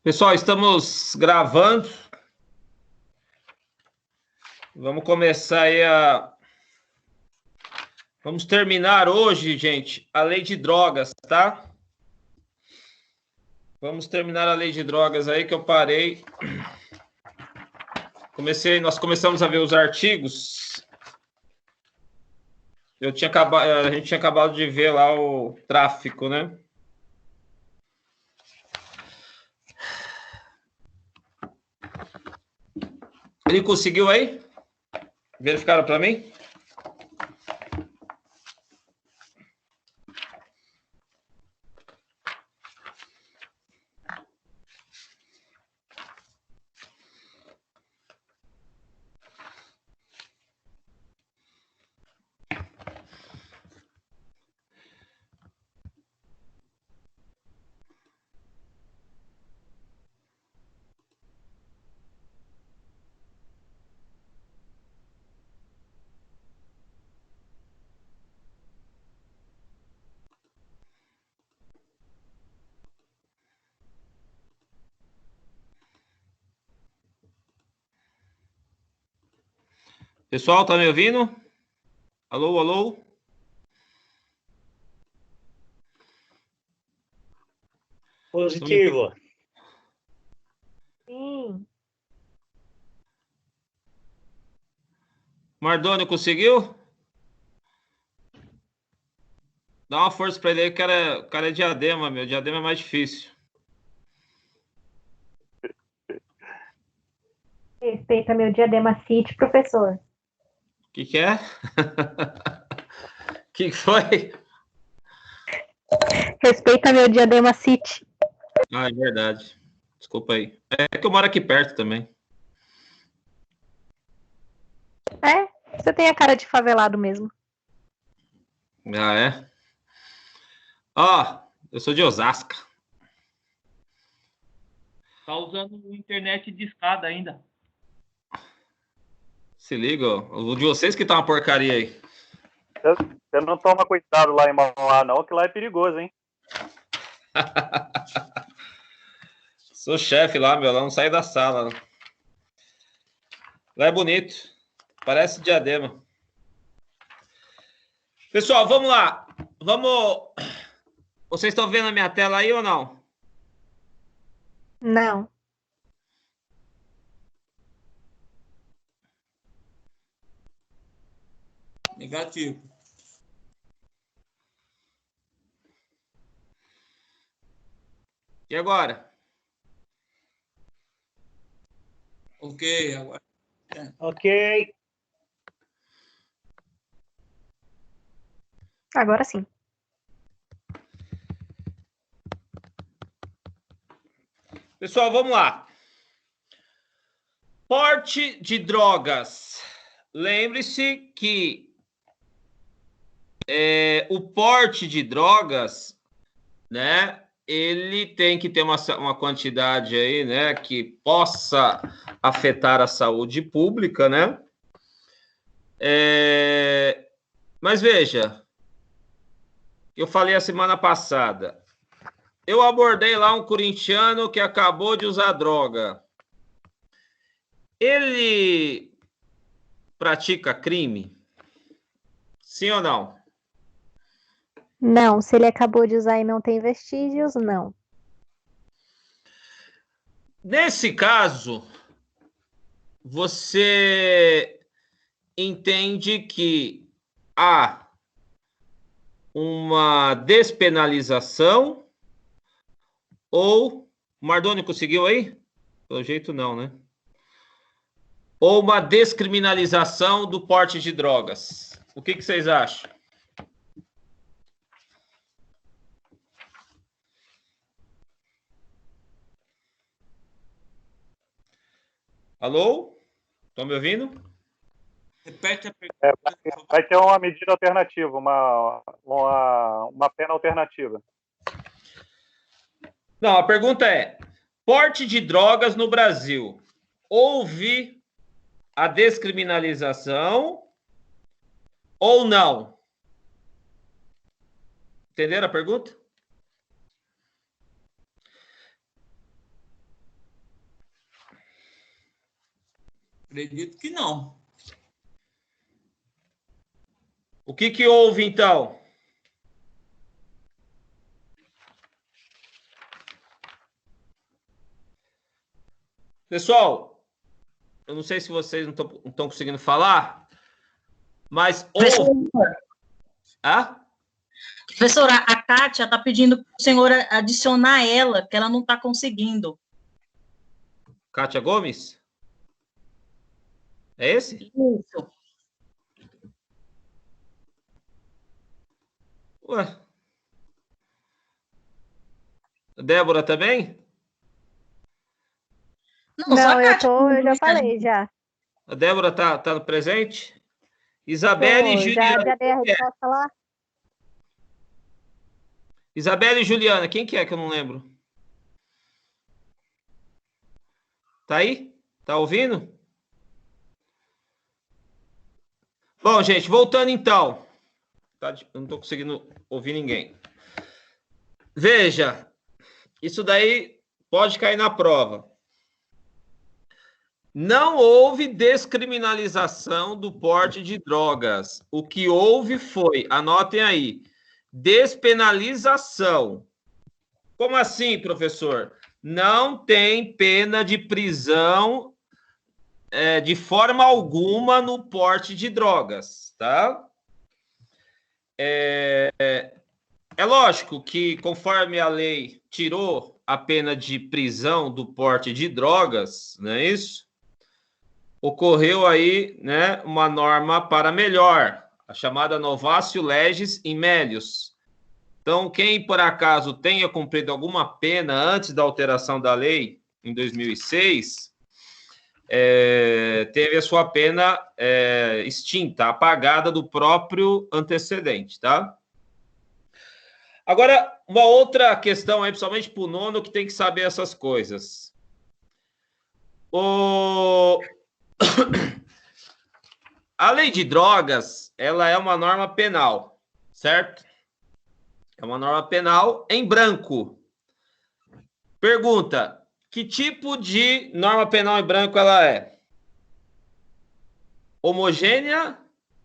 Pessoal, estamos gravando. Vamos começar aí Vamos terminar hoje, gente, a lei de drogas, tá? Vamos terminar a lei de drogas aí que eu parei. Nós começamos a ver os artigos. A gente tinha acabado de ver lá o tráfico, né? Ele conseguiu aí? Verificaram para mim? Pessoal, tá me ouvindo? Alô, alô? Positivo. Sim. Mardônio conseguiu? Dá uma força para ele aí, o cara é Diadema, meu. Diadema é mais difícil. Respeita meu Diadema City, professor. O que é? O que foi? Respeita meu Diadema City. Ah, é verdade. Desculpa aí. É que eu moro aqui perto também. É, você tem a cara de favelado mesmo. Ah, é? Ó, eu sou de Osasco. Tá usando internet de escada ainda. Se liga, ó. O de vocês que tá uma porcaria aí. Você não toma cuidado lá em Mauá, não, que lá é perigoso, hein? Sou chefe lá, meu. Lá não sai da sala. Lá é bonito. Parece Diadema. Pessoal, vamos lá. Vamos. Vocês estão vendo a minha tela aí ou não? Não. Negativo. E agora? Ok, agora. Ok. Agora sim. Pessoal, vamos lá. Porte de drogas. Lembre-se que o porte de drogas, né? Ele tem que ter uma quantidade aí, né? Que possa afetar a saúde pública, né? Mas veja, eu falei a semana passada, eu abordei lá um corintiano que acabou de usar droga. Ele pratica crime? Sim ou não? Não, se ele acabou de usar e não tem vestígios, não. Nesse caso, você entende que há uma despenalização ou... Mardoni conseguiu aí? Pelo jeito não, né? Ou uma descriminalização do porte de drogas. O que vocês acham? Alô? Estão me ouvindo? Repete a pergunta. Vai ter uma medida alternativa, uma pena alternativa. Não, a pergunta é: porte de drogas no Brasil, houve a descriminalização ou não? Entenderam a pergunta? Acredito que não. O que houve, então? Pessoal, eu não sei se vocês não estão conseguindo falar, mas Professor, professora, a Kátia está pedindo para o senhor adicionar ela, que ela não está conseguindo. Kátia Gomes? É esse? Isso. Ué. Débora também? Não, só a Kátia. eu já falei, já. A Débora tá no presente? Isabelle e Juliana. Já dei a resposta lá? Isabelle e Juliana, quem que é que eu não lembro? Tá aí? Tá ouvindo? Bom, gente, voltando então. Eu não tô conseguindo ouvir ninguém. Veja, isso daí pode cair na prova. Não houve descriminalização do porte de drogas. O que houve foi, anotem aí, despenalização. Como assim, professor? Não tem pena de prisão de forma alguma no porte de drogas, tá? É lógico que, conforme a lei tirou a pena de prisão do porte de drogas, não é isso? Ocorreu aí, né, uma norma para melhor, a chamada novatio legis in melius. Então, quem por acaso tenha cumprido alguma pena antes da alteração da lei, em 2006, teve a sua pena extinta, apagada do próprio antecedente, tá? Agora, uma outra questão aí, principalmente para o nono, que tem que saber essas coisas. A lei de drogas, ela é uma norma penal, certo? É uma norma penal em branco. Pergunta, que tipo de norma penal em branco ela é? Homogênea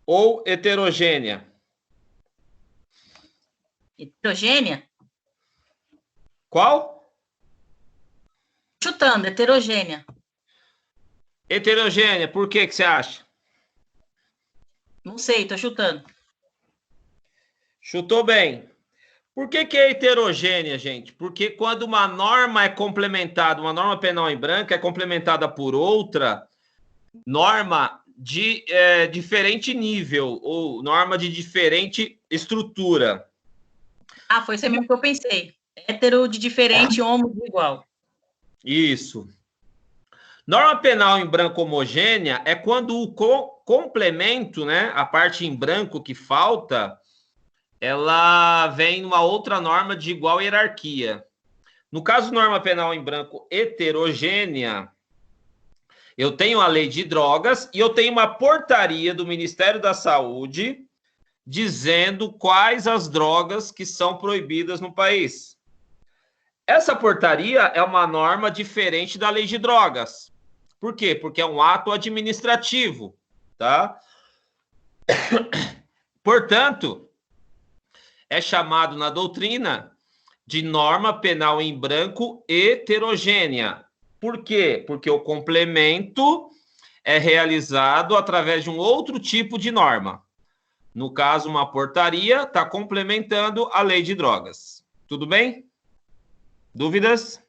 ou heterogênea? Heterogênea? Qual? Chutando, heterogênea. Heterogênea, por que você acha? Não sei, tô chutando. Chutou bem. Por que é heterogênea, gente? Porque quando uma norma é complementada, uma norma penal em branco é complementada por outra norma de diferente nível, ou norma de diferente estrutura. Ah, foi isso mesmo que eu pensei. Hétero de diferente, homo de igual. Isso. Norma penal em branco homogênea é quando o complemento, né, a parte em branco que falta, ela vem numa outra norma de igual hierarquia. No caso, norma penal em branco heterogênea, eu tenho a lei de drogas e eu tenho uma portaria do Ministério da Saúde dizendo quais as drogas que são proibidas no país. Essa portaria é uma norma diferente da lei de drogas. Por quê? Porque é um ato administrativo, tá? Portanto, é chamado na doutrina de norma penal em branco heterogênea. Por quê? Porque o complemento é realizado através de um outro tipo de norma. No caso, uma portaria está complementando a lei de drogas. Tudo bem? Dúvidas?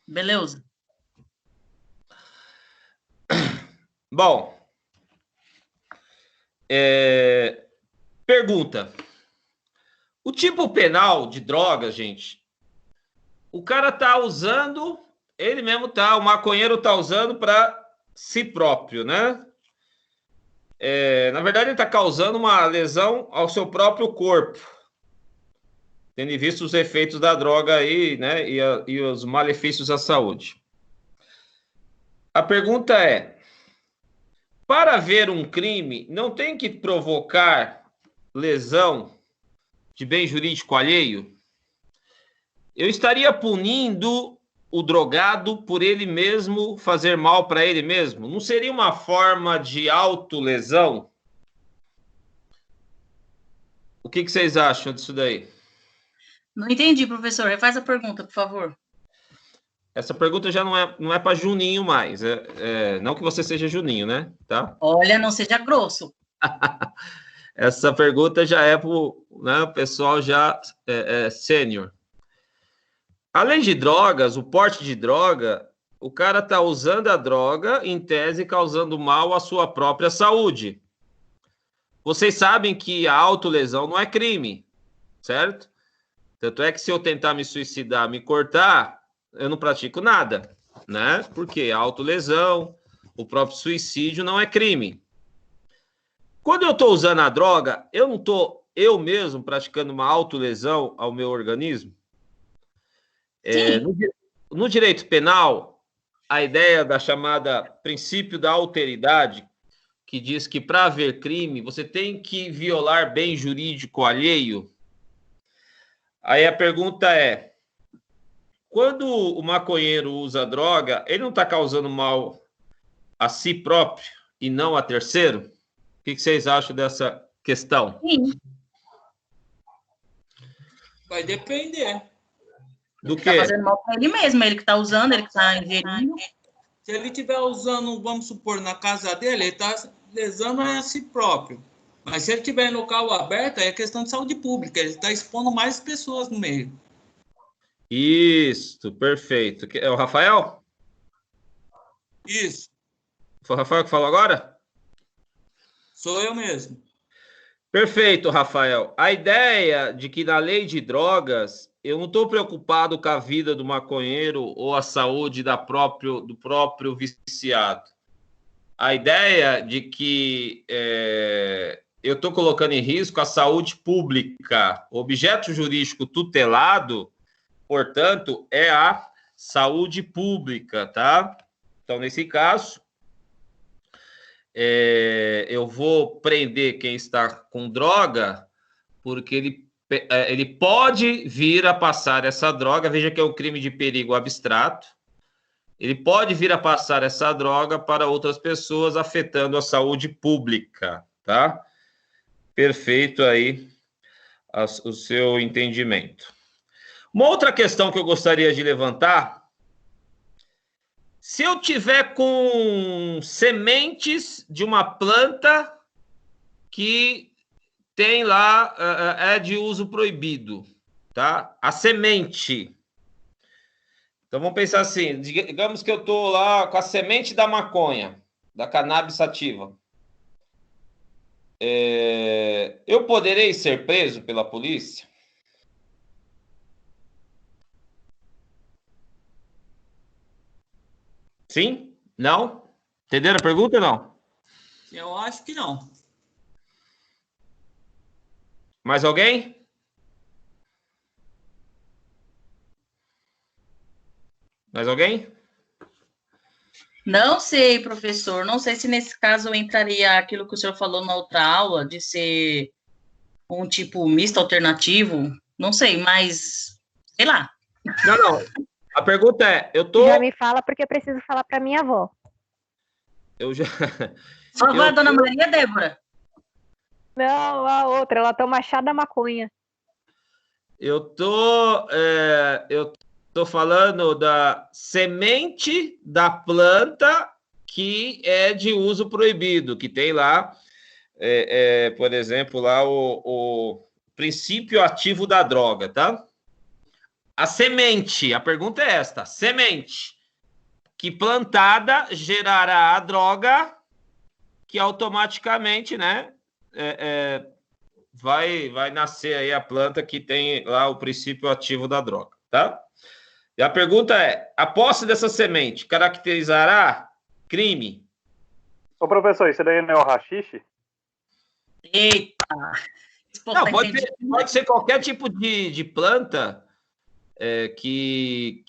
Beleza. Bom, pergunta. O tipo penal de drogas, gente, o cara tá usando, ele mesmo tá, o maconheiro tá usando para si próprio, né? Na verdade, ele tá causando uma lesão ao seu próprio corpo, tendo visto os efeitos da droga aí, né? E os malefícios à saúde. A pergunta é: para haver um crime, não tem que provocar lesão de bem jurídico alheio? Eu estaria punindo o drogado por ele mesmo fazer mal para ele mesmo? Não seria uma forma de autolesão? O que vocês acham disso daí? Não entendi, professor. Refaz a pergunta, por favor. Essa pergunta já não é para Juninho mais. Não que você seja Juninho, né? Tá? Olha, não seja grosso. Essa pergunta já é para o pessoal já sênior. Além de drogas, o porte de droga, o cara está usando a droga, em tese, causando mal à sua própria saúde. Vocês sabem que a autolesão não é crime, certo? Tanto é que se eu tentar me suicidar, me cortar, eu não pratico nada, né? Porque a autolesão, o próprio suicídio não é crime. Quando eu estou usando a droga, eu não estou eu mesmo praticando uma autolesão ao meu organismo? No direito penal, a ideia da chamada princípio da alteridade, que diz que para haver crime, você tem que violar bem jurídico alheio. Aí a pergunta é, quando o maconheiro usa droga, ele não está causando mal a si próprio e não a terceiro? O que vocês acham dessa questão? Sim. Vai depender. Do Tá quê? fazendo mal para ele mesmo, ele que tá usando, ele que tá ingerindo. Se ele estiver usando, vamos supor, na casa dele, ele está lesando a si próprio. Mas se ele estiver em local aberto, é questão de saúde pública. Ele está expondo mais pessoas no meio. Isso, perfeito. É o Rafael? Isso, Foi o Rafael que falou agora? sou eu mesmo. Perfeito, Rafael. A ideia de que na lei de drogas eu não estou preocupado com a vida do maconheiro ou a saúde do próprio viciado. A ideia de que eu estou colocando em risco a saúde pública. O objeto jurídico tutelado, portanto, é a saúde pública, tá? Então, nesse caso, eu vou prender quem está com droga, porque ele pode vir a passar essa droga, veja que é um crime de perigo abstrato, ele pode vir a passar essa droga para outras pessoas, afetando a saúde pública, tá? Perfeito aí o seu entendimento. Uma outra questão que eu gostaria de levantar: se eu tiver com sementes de uma planta que tem lá, é de uso proibido, tá? A semente. Então, vamos pensar assim, digamos que eu estou lá com a semente da maconha, da cannabis sativa. Eu poderei ser preso pela polícia? Sim? Não? Entenderam a pergunta ou não? Eu acho que não. Mais alguém? Mais alguém? Não sei, professor. Não sei se nesse caso entraria aquilo que o senhor falou na outra aula, de ser um tipo misto alternativo. Não sei, mas sei lá. Não. A pergunta é, Já me fala porque eu preciso falar para minha avó. Sua avó é a Dona Maria, Débora? Não, a outra, ela toma chá da maconha. Eu tô falando da semente da planta que é de uso proibido, que tem lá, por exemplo, lá o princípio ativo da droga, tá? A semente, a pergunta é esta: semente que plantada gerará a droga que automaticamente, né, vai nascer aí a planta que tem lá o princípio ativo da droga, tá? E a pergunta é: a posse dessa semente caracterizará crime? Ô, professor, isso daí não é o haxixe? Eita! Não, pode ser qualquer tipo de planta que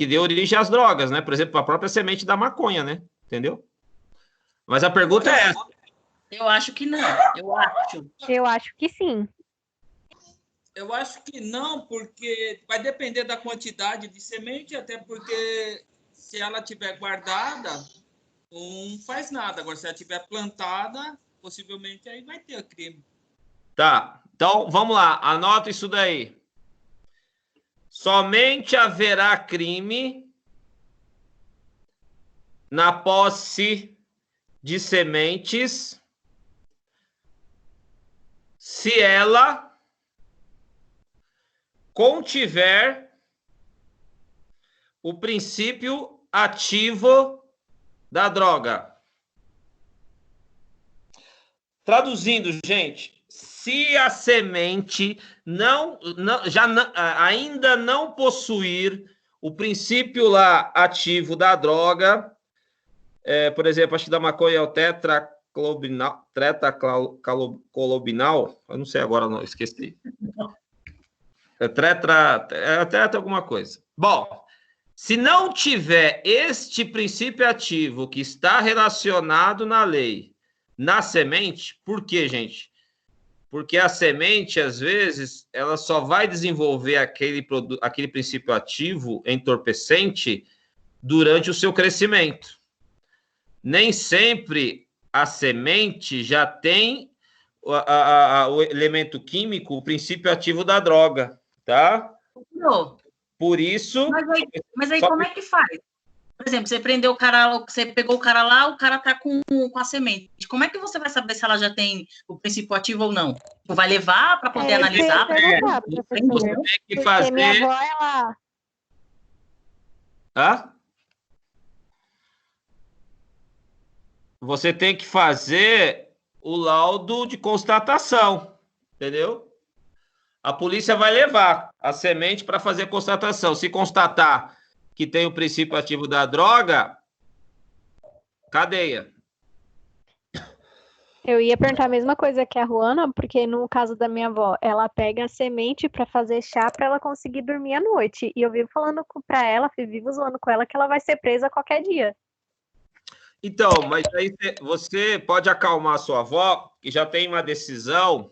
dê origem às drogas, né? Por exemplo, a própria semente da maconha, né? Entendeu? Mas a pergunta é essa. Eu acho que não. Eu acho. Eu acho que sim. Eu acho que não, porque vai depender da quantidade de semente, até porque se ela tiver guardada, não faz nada. Agora, se ela tiver plantada, possivelmente aí vai ter crime. Tá, então vamos lá, anota isso daí. Somente haverá crime na posse de sementes se ela contiver o princípio ativo da droga. Traduzindo, gente, se a semente ainda não possuir o princípio lá ativo da droga, por exemplo, acho que da maconha é o tetracalobinal, eu não sei agora, não, esqueci. Tetra alguma coisa. Bom, se não tiver este princípio ativo que está relacionado na lei, na semente, por quê, gente? Porque a semente, às vezes, ela só vai desenvolver aquele princípio ativo entorpecente durante o seu crescimento. Nem sempre a semente já tem o elemento químico, o princípio ativo da droga, tá? Não. Por isso... Mas aí como é que faz? Por exemplo, você prendeu o cara, você pegou o cara lá, o cara tá com a semente. Como é que você vai saber se ela já tem o princípio ativo ou não? Vai levar para poder analisar? Você tem que fazer... Minha avó, ela... Hã? Você tem que fazer o laudo de constatação, entendeu? A polícia vai levar a semente para fazer a constatação. Se constatar que tem o princípio ativo da droga, cadeia. Eu ia perguntar a mesma coisa que a Ruana, porque no caso da minha avó, ela pega a semente para fazer chá para ela conseguir dormir à noite. E eu vivo falando para ela, vivo zoando com ela, que ela vai ser presa qualquer dia. Então, mas aí você pode acalmar a sua avó, que já tem uma decisão,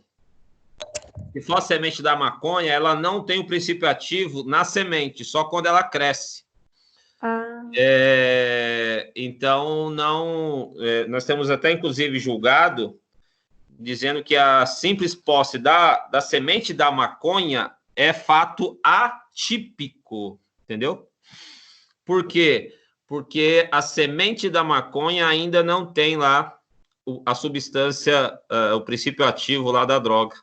que só a semente da maconha, ela não tem o princípio ativo na semente, só quando ela cresce. Então, nós temos até, inclusive, julgado, dizendo que a simples posse da semente da maconha é fato atípico, entendeu? Por quê? Porque a semente da maconha ainda não tem lá a substância, o princípio ativo lá da droga.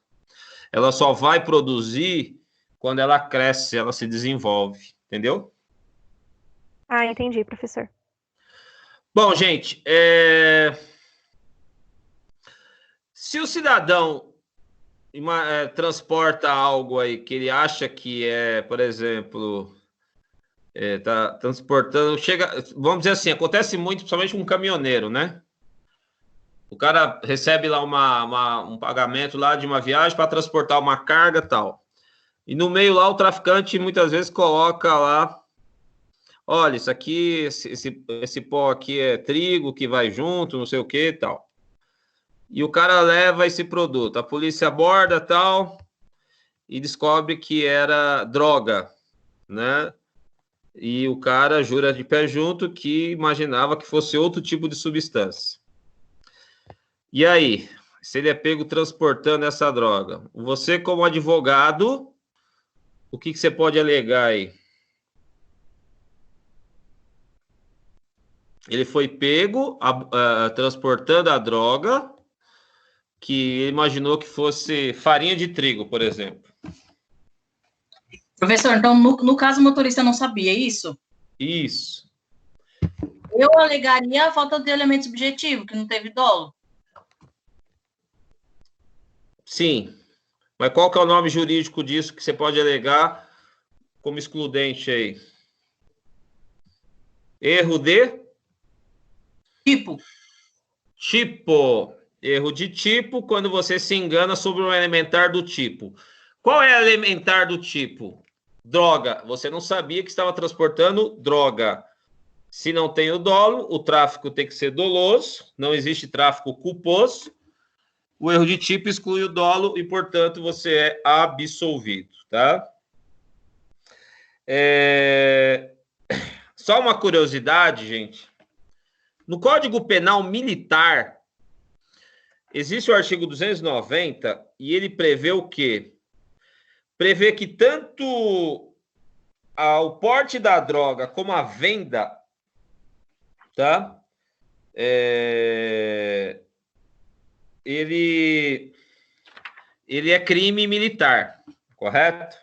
Ela só vai produzir quando ela cresce, ela se desenvolve, entendeu? Ah, entendi, professor. Bom, gente, se o cidadão transporta algo aí que ele acha que por exemplo, tá transportando, vamos dizer assim, acontece muito, principalmente com um caminhoneiro, né? O cara recebe lá um pagamento lá de uma viagem para transportar uma carga e tal. E no meio lá o traficante muitas vezes coloca lá, olha, isso aqui, esse pó aqui é trigo que vai junto, não sei o que e tal. E o cara leva esse produto, a polícia aborda tal e descobre que era droga, né? E o cara jura de pé junto que imaginava que fosse outro tipo de substância. E aí, se ele é pego transportando essa droga, você como advogado, o que você pode alegar aí? Ele foi pego transportando a droga que ele imaginou que fosse farinha de trigo, por exemplo. Professor, então, no caso, o motorista não sabia isso? Isso. Eu alegaria a falta de elemento subjetivo, que não teve dolo. Sim. Mas qual que é o nome jurídico disso que você pode alegar como excludente aí? Erro de? Tipo. Erro de tipo, quando você se engana sobre um elementar do tipo. Qual é elementar do tipo? Droga. Você não sabia que estava transportando droga. Se não tem o dolo, o tráfico tem que ser doloso. Não existe tráfico culposo. o erro de tipo exclui o dolo e, portanto, você é absolvido, tá? Só uma curiosidade, gente. No Código Penal Militar, existe o artigo 290 e ele prevê o quê? Prevê que tanto o porte da droga como a venda, tá? Ele é crime militar, correto?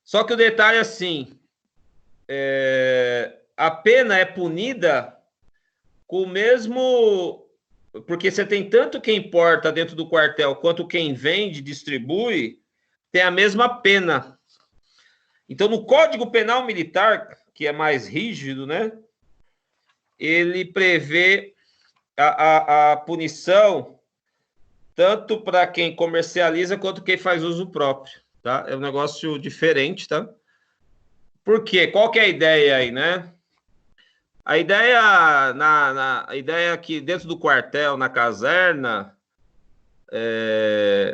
Só que o detalhe é assim, a pena é punida com o mesmo... Porque você tem tanto quem porta dentro do quartel quanto quem vende, distribui, tem a mesma pena. Então, no Código Penal Militar, que é mais rígido, né? Ele prevê a punição tanto para quem comercializa quanto quem faz uso próprio, tá? É um negócio diferente, tá? Por quê? Qual que é a ideia aí, né? A ideia, a ideia é que dentro do quartel, na caserna,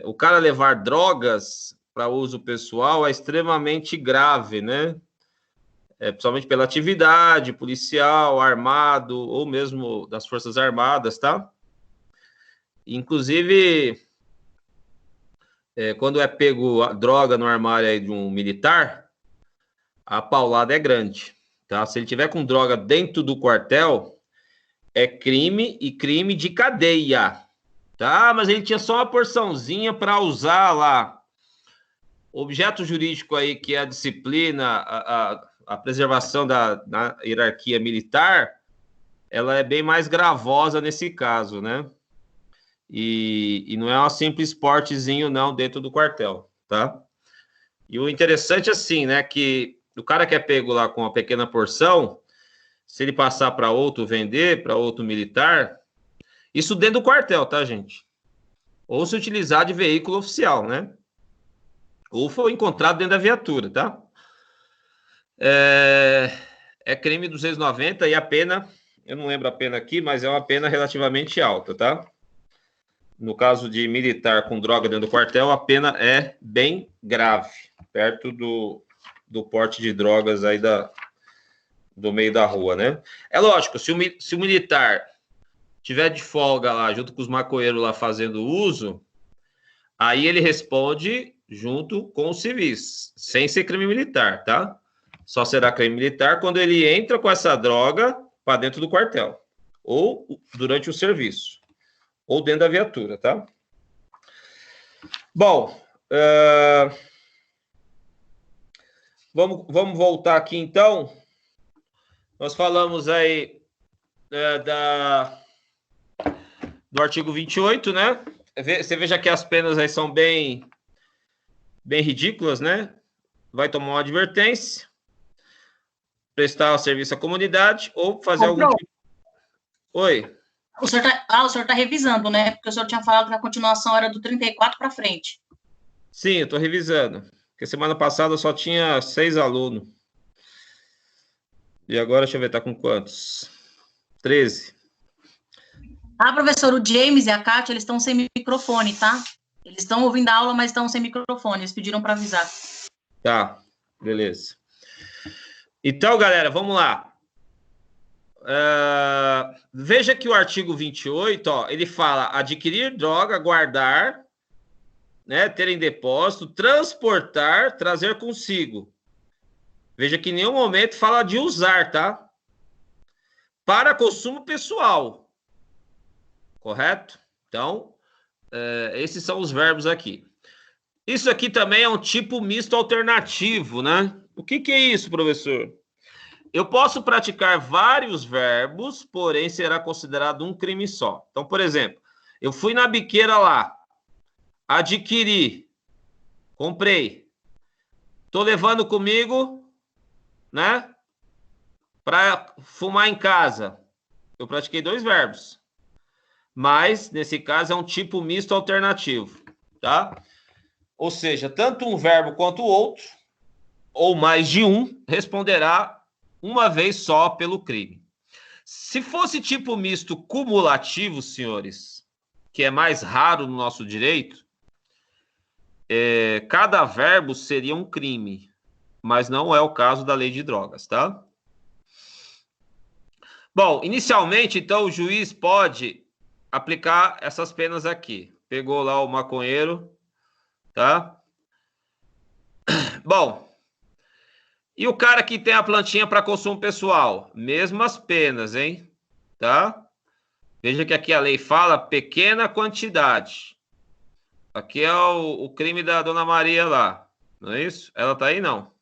o cara levar drogas para uso pessoal é extremamente grave, né? Principalmente pela atividade policial, armado, ou mesmo das Forças Armadas, tá? Inclusive, quando é pego a droga no armário aí de um militar, a paulada é grande, tá? Se ele tiver com droga dentro do quartel, é crime e crime de cadeia, tá? Mas ele tinha só uma porçãozinha para usar lá. O objeto jurídico aí, que é a disciplina, a preservação da hierarquia militar, ela é bem mais gravosa nesse caso, né? E não é um simples portezinho, não, dentro do quartel, tá? E o interessante, assim, né, que o cara que é pego lá com uma pequena porção, se ele passar para outro vender, para outro militar, isso dentro do quartel, tá, gente? Ou se utilizar de veículo oficial, né? Ou for encontrado dentro da viatura, tá? É crime 290 e a pena, eu não lembro a pena aqui, mas é uma pena relativamente alta, tá? No caso de militar com droga dentro do quartel, a pena é bem grave, perto do porte de drogas aí do meio da rua, né? É lógico, se o militar tiver de folga lá, junto com os maconheiros lá fazendo uso, aí ele responde junto com os civis, sem ser crime militar, tá? Só será crime militar quando ele entra com essa droga para dentro do quartel, ou durante o serviço, ou dentro da viatura, tá? Bom, vamos voltar aqui, então. Nós falamos aí do artigo 28, né? Você veja que as penas aí são bem ridículas, né? Vai tomar uma advertência, prestar serviço à comunidade ou fazer algum tipo... Oi? O senhor tá revisando, né? Porque o senhor tinha falado que a continuação era do 34 para frente. Sim, eu tô revisando. Porque semana passada só tinha 6 alunos. E agora, deixa eu ver, tá com quantos? 13. Professor, o James e a Kátia, eles estão sem microfone, tá? Eles estão ouvindo a aula, mas estão sem microfone. Eles pediram para avisar. Tá, beleza. Então, galera, vamos lá. Veja que o artigo 28, ó, ele fala adquirir droga, guardar, né, ter em depósito, transportar, trazer consigo. Veja que em nenhum momento fala de usar, tá? Para consumo pessoal. Correto? Então, esses são os verbos aqui. Isso aqui também é um tipo misto alternativo, né? O que é isso, professor? Eu posso praticar vários verbos, porém será considerado um crime só. Então, por exemplo, eu fui na biqueira lá, adquiri, comprei, tô levando comigo, né, para fumar em casa. Eu pratiquei 2 verbos, mas nesse caso é um tipo misto alternativo, tá? Ou seja, tanto um verbo quanto o outro, ou mais de um, responderá uma vez só pelo crime. Se fosse tipo misto cumulativo, senhores, que é mais raro no nosso direito, cada verbo seria um crime, mas não é o caso da lei de drogas, tá? Bom, inicialmente, então, o juiz pode aplicar essas penas aqui. Pegou lá o maconheiro, tá? Bom, e o cara que tem a plantinha para consumo pessoal? Mesmas penas, hein? Tá? Veja que aqui a lei fala pequena quantidade. Aqui é o crime da Dona Maria lá, não é isso? Ela tá aí, não?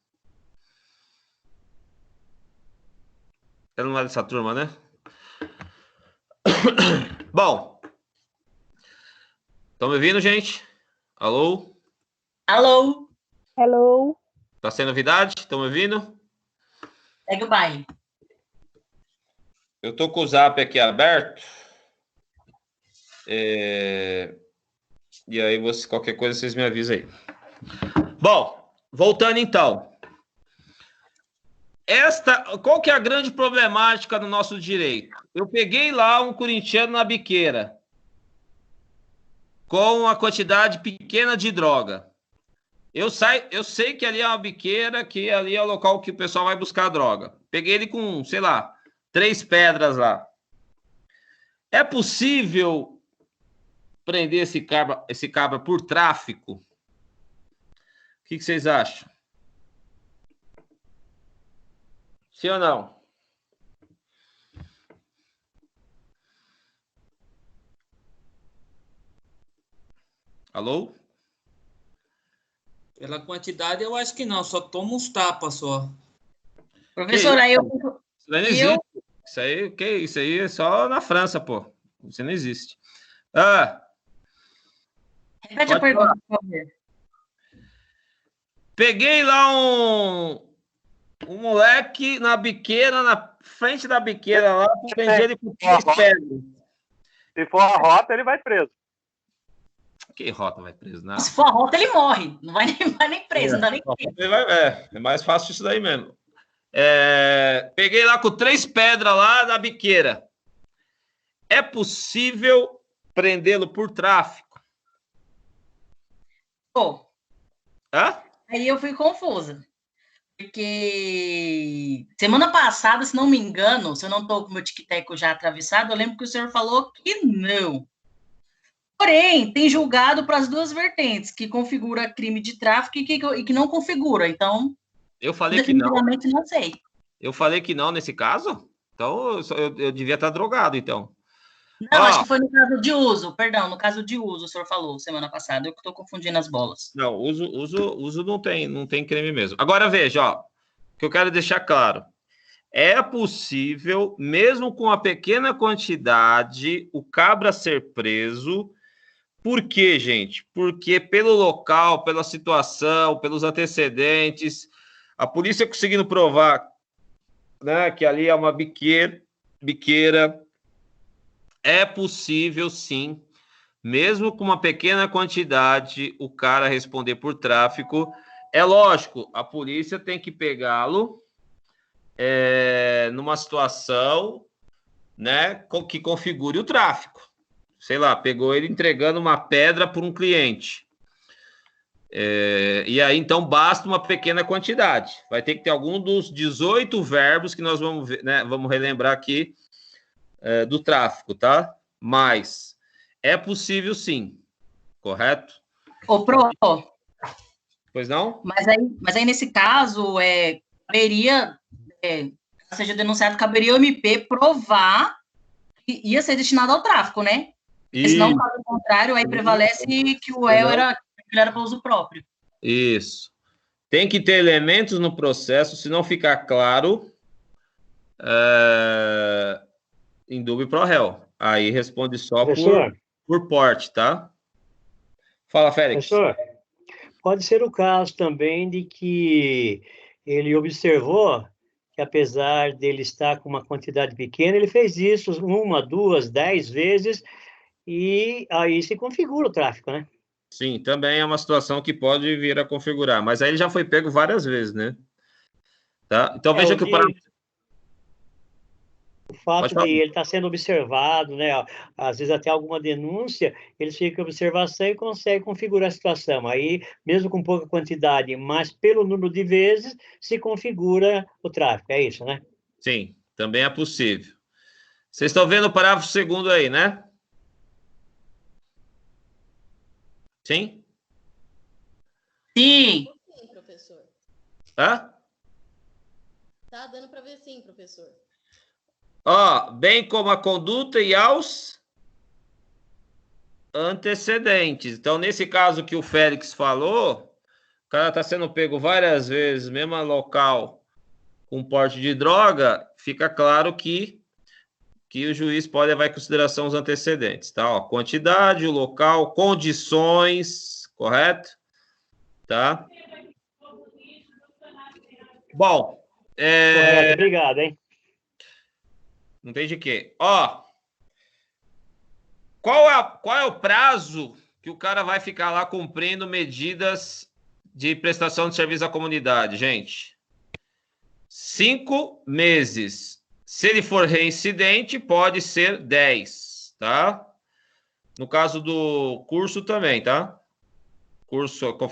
Ela não é dessa turma, né? Bom. Estão me ouvindo, gente? Alô? Alô? Hello. Tá sem novidade? Estão me ouvindo? Segue o baile. Eu tô com o zap aqui aberto. E aí, qualquer coisa, vocês me avisam aí. Bom, voltando então. Qual que é a grande problemática do nosso direito? Eu peguei lá um corintiano na biqueira com uma quantidade pequena de droga. Eu sei que ali é uma biqueira, que ali é o local que o pessoal vai buscar droga. Peguei ele com, sei lá, 3 pedras lá. É possível prender esse cabra por tráfico? O que vocês acham? Sim ou não? Alô? Pela quantidade, eu acho que não. Só toma uns tapas só. Professor, aí eu... Isso aí não existe. Isso aí é só na França, pô. Isso não existe. Repete a pergunta, por favor. Peguei lá um moleque na biqueira, na frente da biqueira lá, prendi ele com 3 pedras. Se for a rota, ele vai preso. Que rota vai preso? Não. Se for a rota, ele morre. Não vai nem preso, não dá nem tempo. É mais fácil isso daí mesmo. Peguei lá com 3 pedras lá na biqueira. É possível prendê-lo por tráfico? Pô, Hã? aí eu fui confusa. Porque semana passada, se não me engano, se eu não estou com o meu tic-tac já atravessado, eu lembro que o senhor falou que não. Porém, tem julgado para as duas vertentes, que configura crime de tráfico e que não configura. Então, eu falei que não. Definitivamente não sei. Eu falei que não nesse caso? Então, eu devia estar drogado, então. Não, acho que foi no caso de uso. Perdão, no caso de uso, o senhor falou semana passada. Eu que estou confundindo as bolas. Não, uso não tem crime mesmo. Agora, veja, ó, que eu quero deixar claro. É possível, mesmo com uma pequena quantidade, o cabra ser preso. Por quê, gente? Porque pelo local, pela situação, pelos antecedentes, a polícia conseguindo provar, né, que ali é uma biqueira, é possível, sim, mesmo com uma pequena quantidade, o cara responder por tráfico. É lógico, a polícia tem que pegá-lo numa situação, né, que configure o tráfico. Sei lá, pegou ele entregando uma pedra por um cliente. E aí, então, basta uma pequena quantidade. Vai ter que ter algum dos 18 verbos que nós vamos ver, né, vamos relembrar aqui do tráfico, tá? Mas é possível, sim. Correto? Ô, Pro, Pois não? mas aí nesse caso, caberia, seja denunciado, caberia o MP provar que ia ser destinado ao tráfico, né? Porque senão, caso contrário, aí prevalece que o réu era para uso próprio. Isso. Tem que ter elementos no processo, se não ficar claro, em dúvida pro réu. Aí responde só por porte, tá? Fala, Félix. Professor, pode ser o caso também de que ele observou que, apesar dele estar com uma quantidade pequena, ele fez isso 1, 2, 10 vezes, e aí se configura o tráfico, né? Sim, também é uma situação que pode vir a configurar, mas aí ele já foi pego várias vezes, né? Tá? Então veja que fato de ele estar sendo observado, né? Às vezes até alguma denúncia, eles ficam em observação e conseguem configurar a situação. Aí, mesmo com pouca quantidade, mas pelo número de vezes, se configura o tráfico. É isso, né? Sim, também é possível. Vocês estão vendo o parágrafo 2º aí, né? Sim? Sim. Sim, professor. Hã? Tá dando para ver sim, professor. Ó, bem como a conduta e aos antecedentes. Então, nesse caso que o Félix falou, o cara está sendo pego várias vezes, mesmo local, com porte de droga, fica claro que o juiz pode levar em consideração os antecedentes, tá? Ó, quantidade, o local, condições, correto? Tá? Bom, Correto, obrigado, hein? não tem de quê. Ó, qual é o prazo que o cara vai ficar lá cumprindo medidas de prestação de serviço à comunidade, gente? 5 meses. Se ele for reincidente, pode ser 10, tá? No caso do curso também, tá?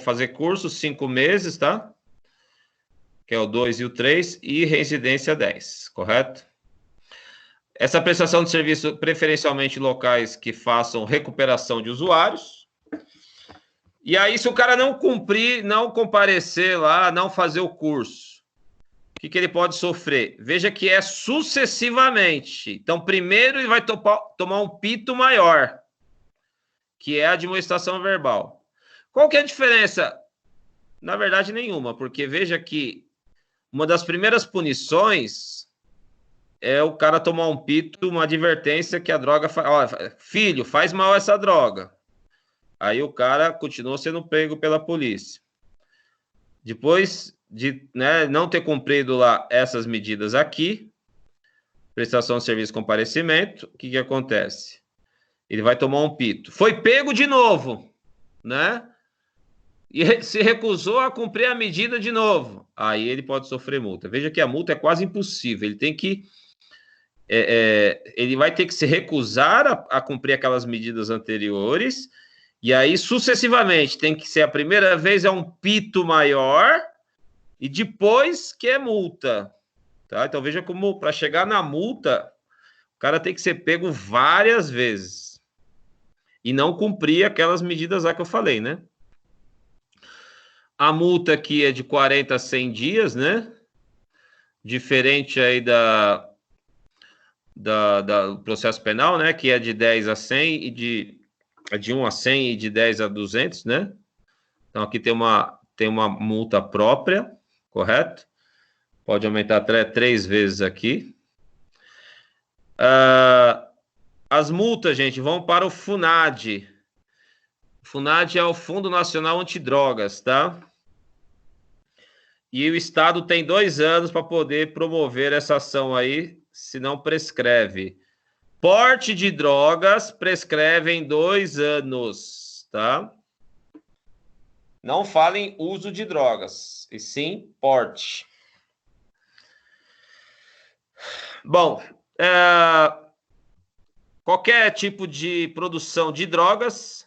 Fazer curso, 5 meses, tá? Que é o 2 e o 3, e reincidência 10, correto? Essa prestação de serviço, preferencialmente locais que façam recuperação de usuários. E aí, se o cara não cumprir, não comparecer lá, não fazer o curso, o que ele pode sofrer? Veja que é sucessivamente. Então, primeiro ele vai tomar um pito maior, que é a admoestação verbal. Qual que é a diferença? Na verdade, nenhuma, porque veja que uma das primeiras punições é o cara tomar um pito, uma advertência que a droga... filho, faz mal essa droga. Aí o cara continua sendo pego pela polícia. Depois de, né, não ter cumprido lá essas medidas aqui, prestação de serviço, comparecimento, o que acontece? Ele vai tomar um pito. Foi pego de novo, né? E se recusou a cumprir a medida de novo. Aí ele pode sofrer multa. Veja que a multa é quase impossível. Ele tem que... ele vai ter que se recusar a cumprir aquelas medidas anteriores, e aí, sucessivamente, tem que ser a primeira vez é um pito maior, e depois que é multa. Tá? Então, veja como, para chegar na multa, o cara tem que ser pego várias vezes. E não cumprir aquelas medidas lá que eu falei, né? A multa aqui é de 40 a 100 dias, né? Diferente aí do processo penal, né? Que é de 10 a 100 e de 1 a 100 e de 10 a 200, né? Então, aqui tem uma multa própria, correto? Pode aumentar até 3 vezes aqui. As multas, gente, vão para o FUNAD. O FUNAD é o Fundo Nacional Antidrogas, tá? E o Estado tem 2 anos para poder promover essa ação aí, se não prescreve. Porte de drogas prescreve em 2 anos, tá? Não falem uso de drogas, e sim porte. Bom, qualquer tipo de produção de drogas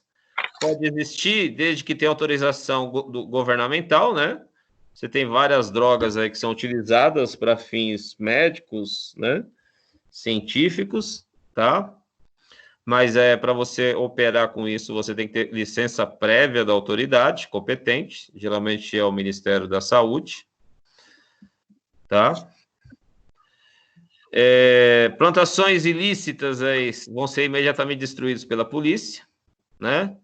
pode existir desde que tenha autorização governamental, né? Você tem várias drogas aí que são utilizadas para fins médicos, né? Científicos, tá? Mas para você operar com isso, você tem que ter licença prévia da autoridade competente, geralmente é o Ministério da Saúde, tá? Plantações ilícitas aí vão ser imediatamente destruídas pela polícia, né?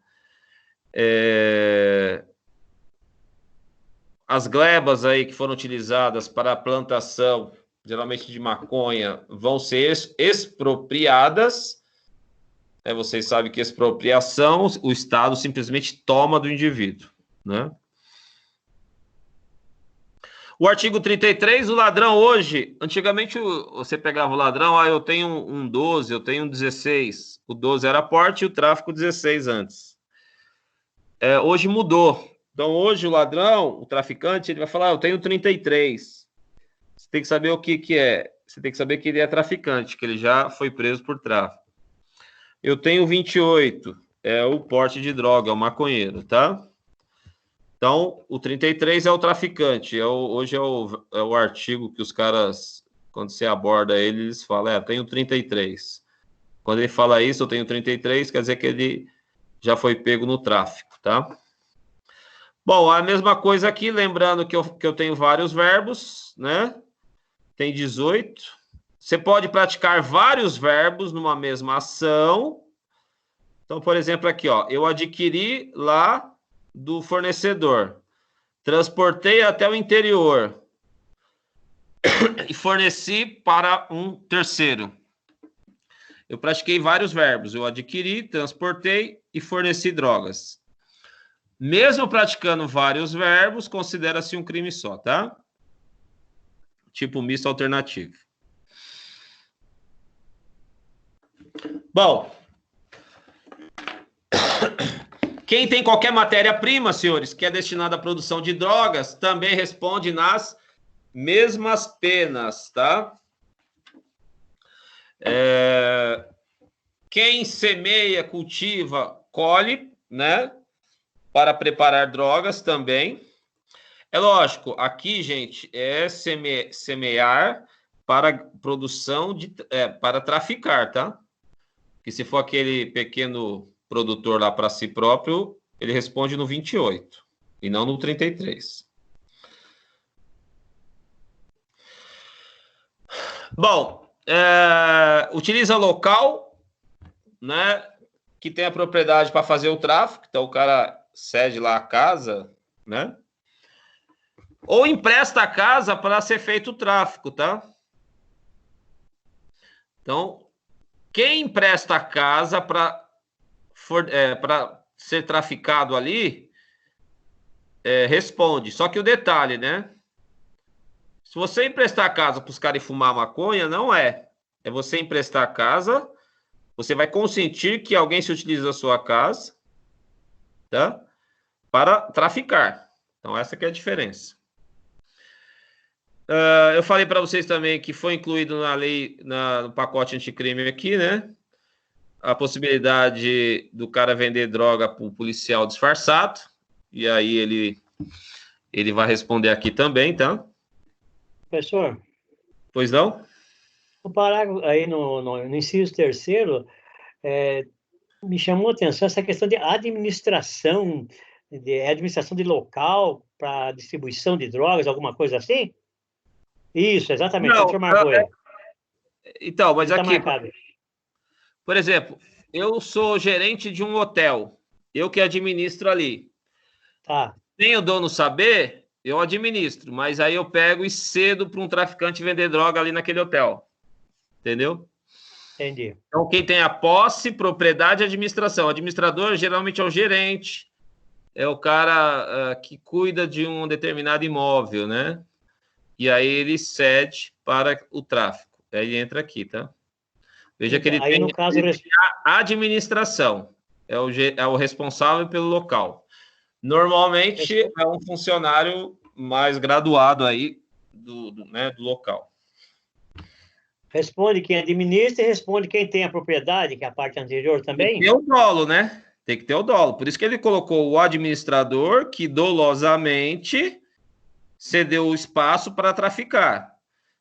As glebas aí que foram utilizadas para a plantação, geralmente de maconha, vão ser expropriadas. Vocês sabem que expropriação, o Estado simplesmente toma do indivíduo, né? O artigo 33, o ladrão hoje, antigamente você pegava o ladrão, eu tenho um 12, eu tenho um 16. O 12 era porte e o tráfico 16 antes. Hoje mudou. Então, hoje o ladrão, o traficante, ele vai falar, eu tenho 33. Você tem que saber o que é. você tem que saber que ele é traficante, que ele já foi preso por tráfico. Eu tenho 28, é o porte de droga, é o maconheiro, tá? Então, o 33 é o traficante. Hoje é o artigo que os caras, quando você aborda ele, eles falam, eu tenho 33. Quando ele fala isso, eu tenho 33, quer dizer que ele já foi pego no tráfico, tá? Bom, a mesma coisa aqui, lembrando que eu tenho vários verbos, né? Tem 18. Você pode praticar vários verbos numa mesma ação. Então, por exemplo, aqui, ó, eu adquiri lá do fornecedor, transportei até o interior e forneci para um terceiro. Eu pratiquei vários verbos. Eu adquiri, transportei e forneci drogas. Mesmo praticando vários verbos, considera-se um crime só, tá? Tipo misto alternativo. Bom, quem tem qualquer matéria-prima, senhores, que é destinada à produção de drogas, também responde nas mesmas penas, tá? Quem semeia, cultiva, colhe, né? Para preparar drogas também. É lógico, aqui, gente, é semear para produção para traficar, tá? Que se for aquele pequeno produtor lá para si próprio, ele responde no 28 e não no 33. Bom, utiliza local, né, que tem a propriedade para fazer o tráfico, então o cara cede lá a casa, né? Ou empresta a casa para ser feito o tráfico, tá? Então, quem empresta a casa para ser traficado ali, responde. Só que o detalhe, né? Se você emprestar a casa para os caras fumar maconha, não é. É você emprestar a casa, você vai consentir que alguém se utilize da sua casa, tá? Para traficar. Então, essa que é a diferença. Eu falei para vocês também que foi incluído na lei, no pacote anticrime aqui, né? A possibilidade do cara vender droga para um policial disfarçado. E aí ele vai responder aqui também, tá? Professor? Pois não? No parágrafo, aí no inciso 3º, me chamou a atenção essa questão de administração de local para distribuição de drogas, alguma coisa assim? Isso, exatamente. Não, o senhor marcou aí. Então, mas Tá aqui, marcado. por exemplo, eu sou gerente de um hotel, eu que administro ali. Tá. Sem o dono saber, eu administro, mas aí eu pego e cedo para um traficante vender droga ali naquele hotel. Entendeu? Entendi. Então, quem tem a posse, propriedade e administração. O administrador geralmente é o gerente, é o cara que cuida de um determinado imóvel, né? E aí ele cede para o tráfico. Aí ele entra aqui, tá? Veja que ele aí, tem, no caso, ele tem a administração, é o responsável pelo local. Normalmente é um funcionário mais graduado aí do local. Responde quem administra e responde quem tem a propriedade, que é a parte anterior também? Tem que ter o dolo, né? Tem que ter o dolo. Por isso que ele colocou o administrador que dolosamente cedeu o espaço para traficar.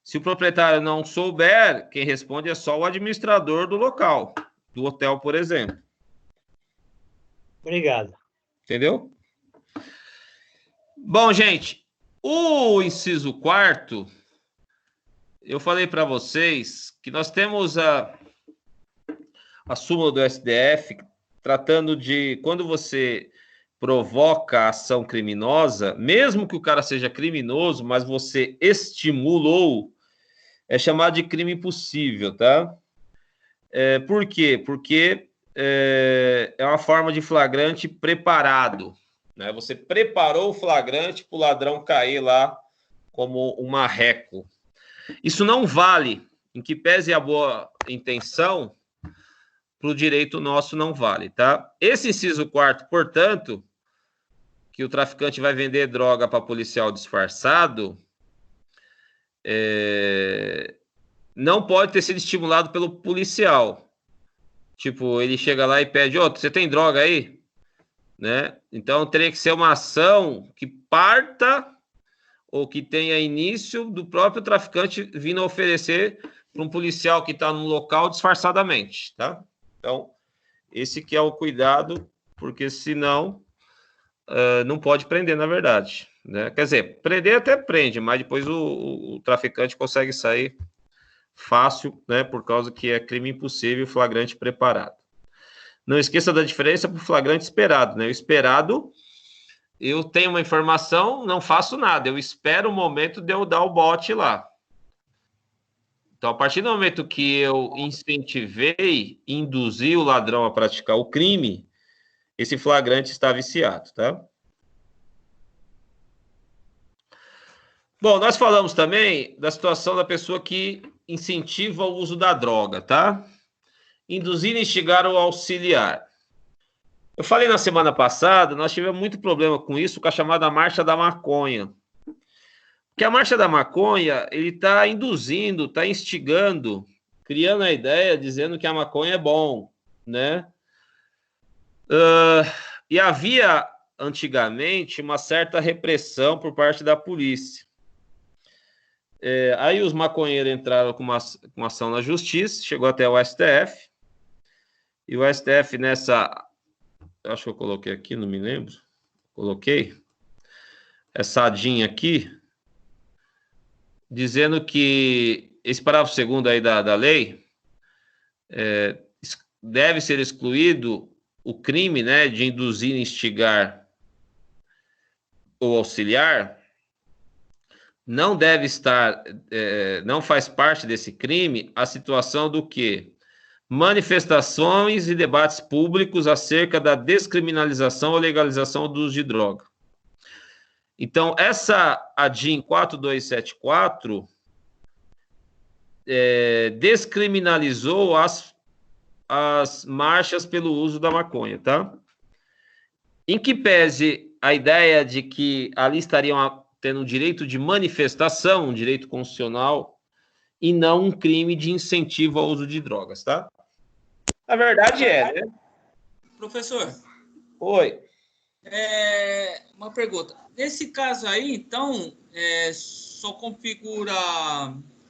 Se o proprietário não souber, quem responde é só o administrador do local, do hotel, por exemplo. Obrigado. Entendeu? Bom, gente, o inciso 4º, eu falei para vocês que nós temos a súmula do STF tratando de quando você provoca a ação criminosa, mesmo que o cara seja criminoso, mas você estimulou, é chamado de crime impossível, tá? Por quê? Porque é uma forma de flagrante preparado, né? Você preparou o flagrante para o ladrão cair lá como um marreco. Isso não vale, em que pese a boa intenção, para o direito nosso não vale, tá? Esse inciso 4º, portanto, que o traficante vai vender droga para policial disfarçado, não pode ter sido estimulado pelo policial. Tipo, ele chega lá e pede, você tem droga aí? Né? Então, teria que ser uma ação que parta ou que tenha início do próprio traficante vindo oferecer para um policial que está no local disfarçadamente, tá? Então, esse que é o cuidado, porque senão não pode prender, na verdade. Né? Quer dizer, prender até prende, mas depois o traficante consegue sair fácil, né? Por causa que é crime impossível, flagrante preparado. Não esqueça da diferença para o flagrante esperado, né? O esperado, eu tenho uma informação, não faço nada, eu espero o momento de eu dar o bote lá. Então, a partir do momento que eu incentivei, induzi o ladrão a praticar o crime, esse flagrante está viciado, tá? Bom, nós falamos também da situação da pessoa que incentiva o uso da droga, tá? Induzir, instigar ou auxiliar. Eu falei na semana passada, nós tivemos muito problema com isso, com a chamada Marcha da Maconha. Porque a Marcha da Maconha, ele está induzindo, está instigando, criando a ideia, dizendo que a maconha é bom, né? E havia, antigamente, uma certa repressão por parte da polícia. Aí os maconheiros entraram com uma ação na justiça, chegou até o STF, e o STF nessa... Acho que eu coloquei aqui, não me lembro. Coloquei. Essa adinha aqui, dizendo que esse parágrafo 2º aí da lei deve ser excluído o crime, né, de induzir, instigar ou auxiliar, não deve estar, não faz parte desse crime a situação do quê? Manifestações e debates públicos acerca da descriminalização ou legalização do uso de droga. Então, essa ADIM 4274 descriminalizou as marchas pelo uso da maconha, tá? Em que pese a ideia de que ali estariam tendo um direito de manifestação, um direito constitucional, e não um crime de incentivo ao uso de drogas, tá? Na verdade né? Professor. Oi. Uma pergunta. Nesse caso aí, então, só configura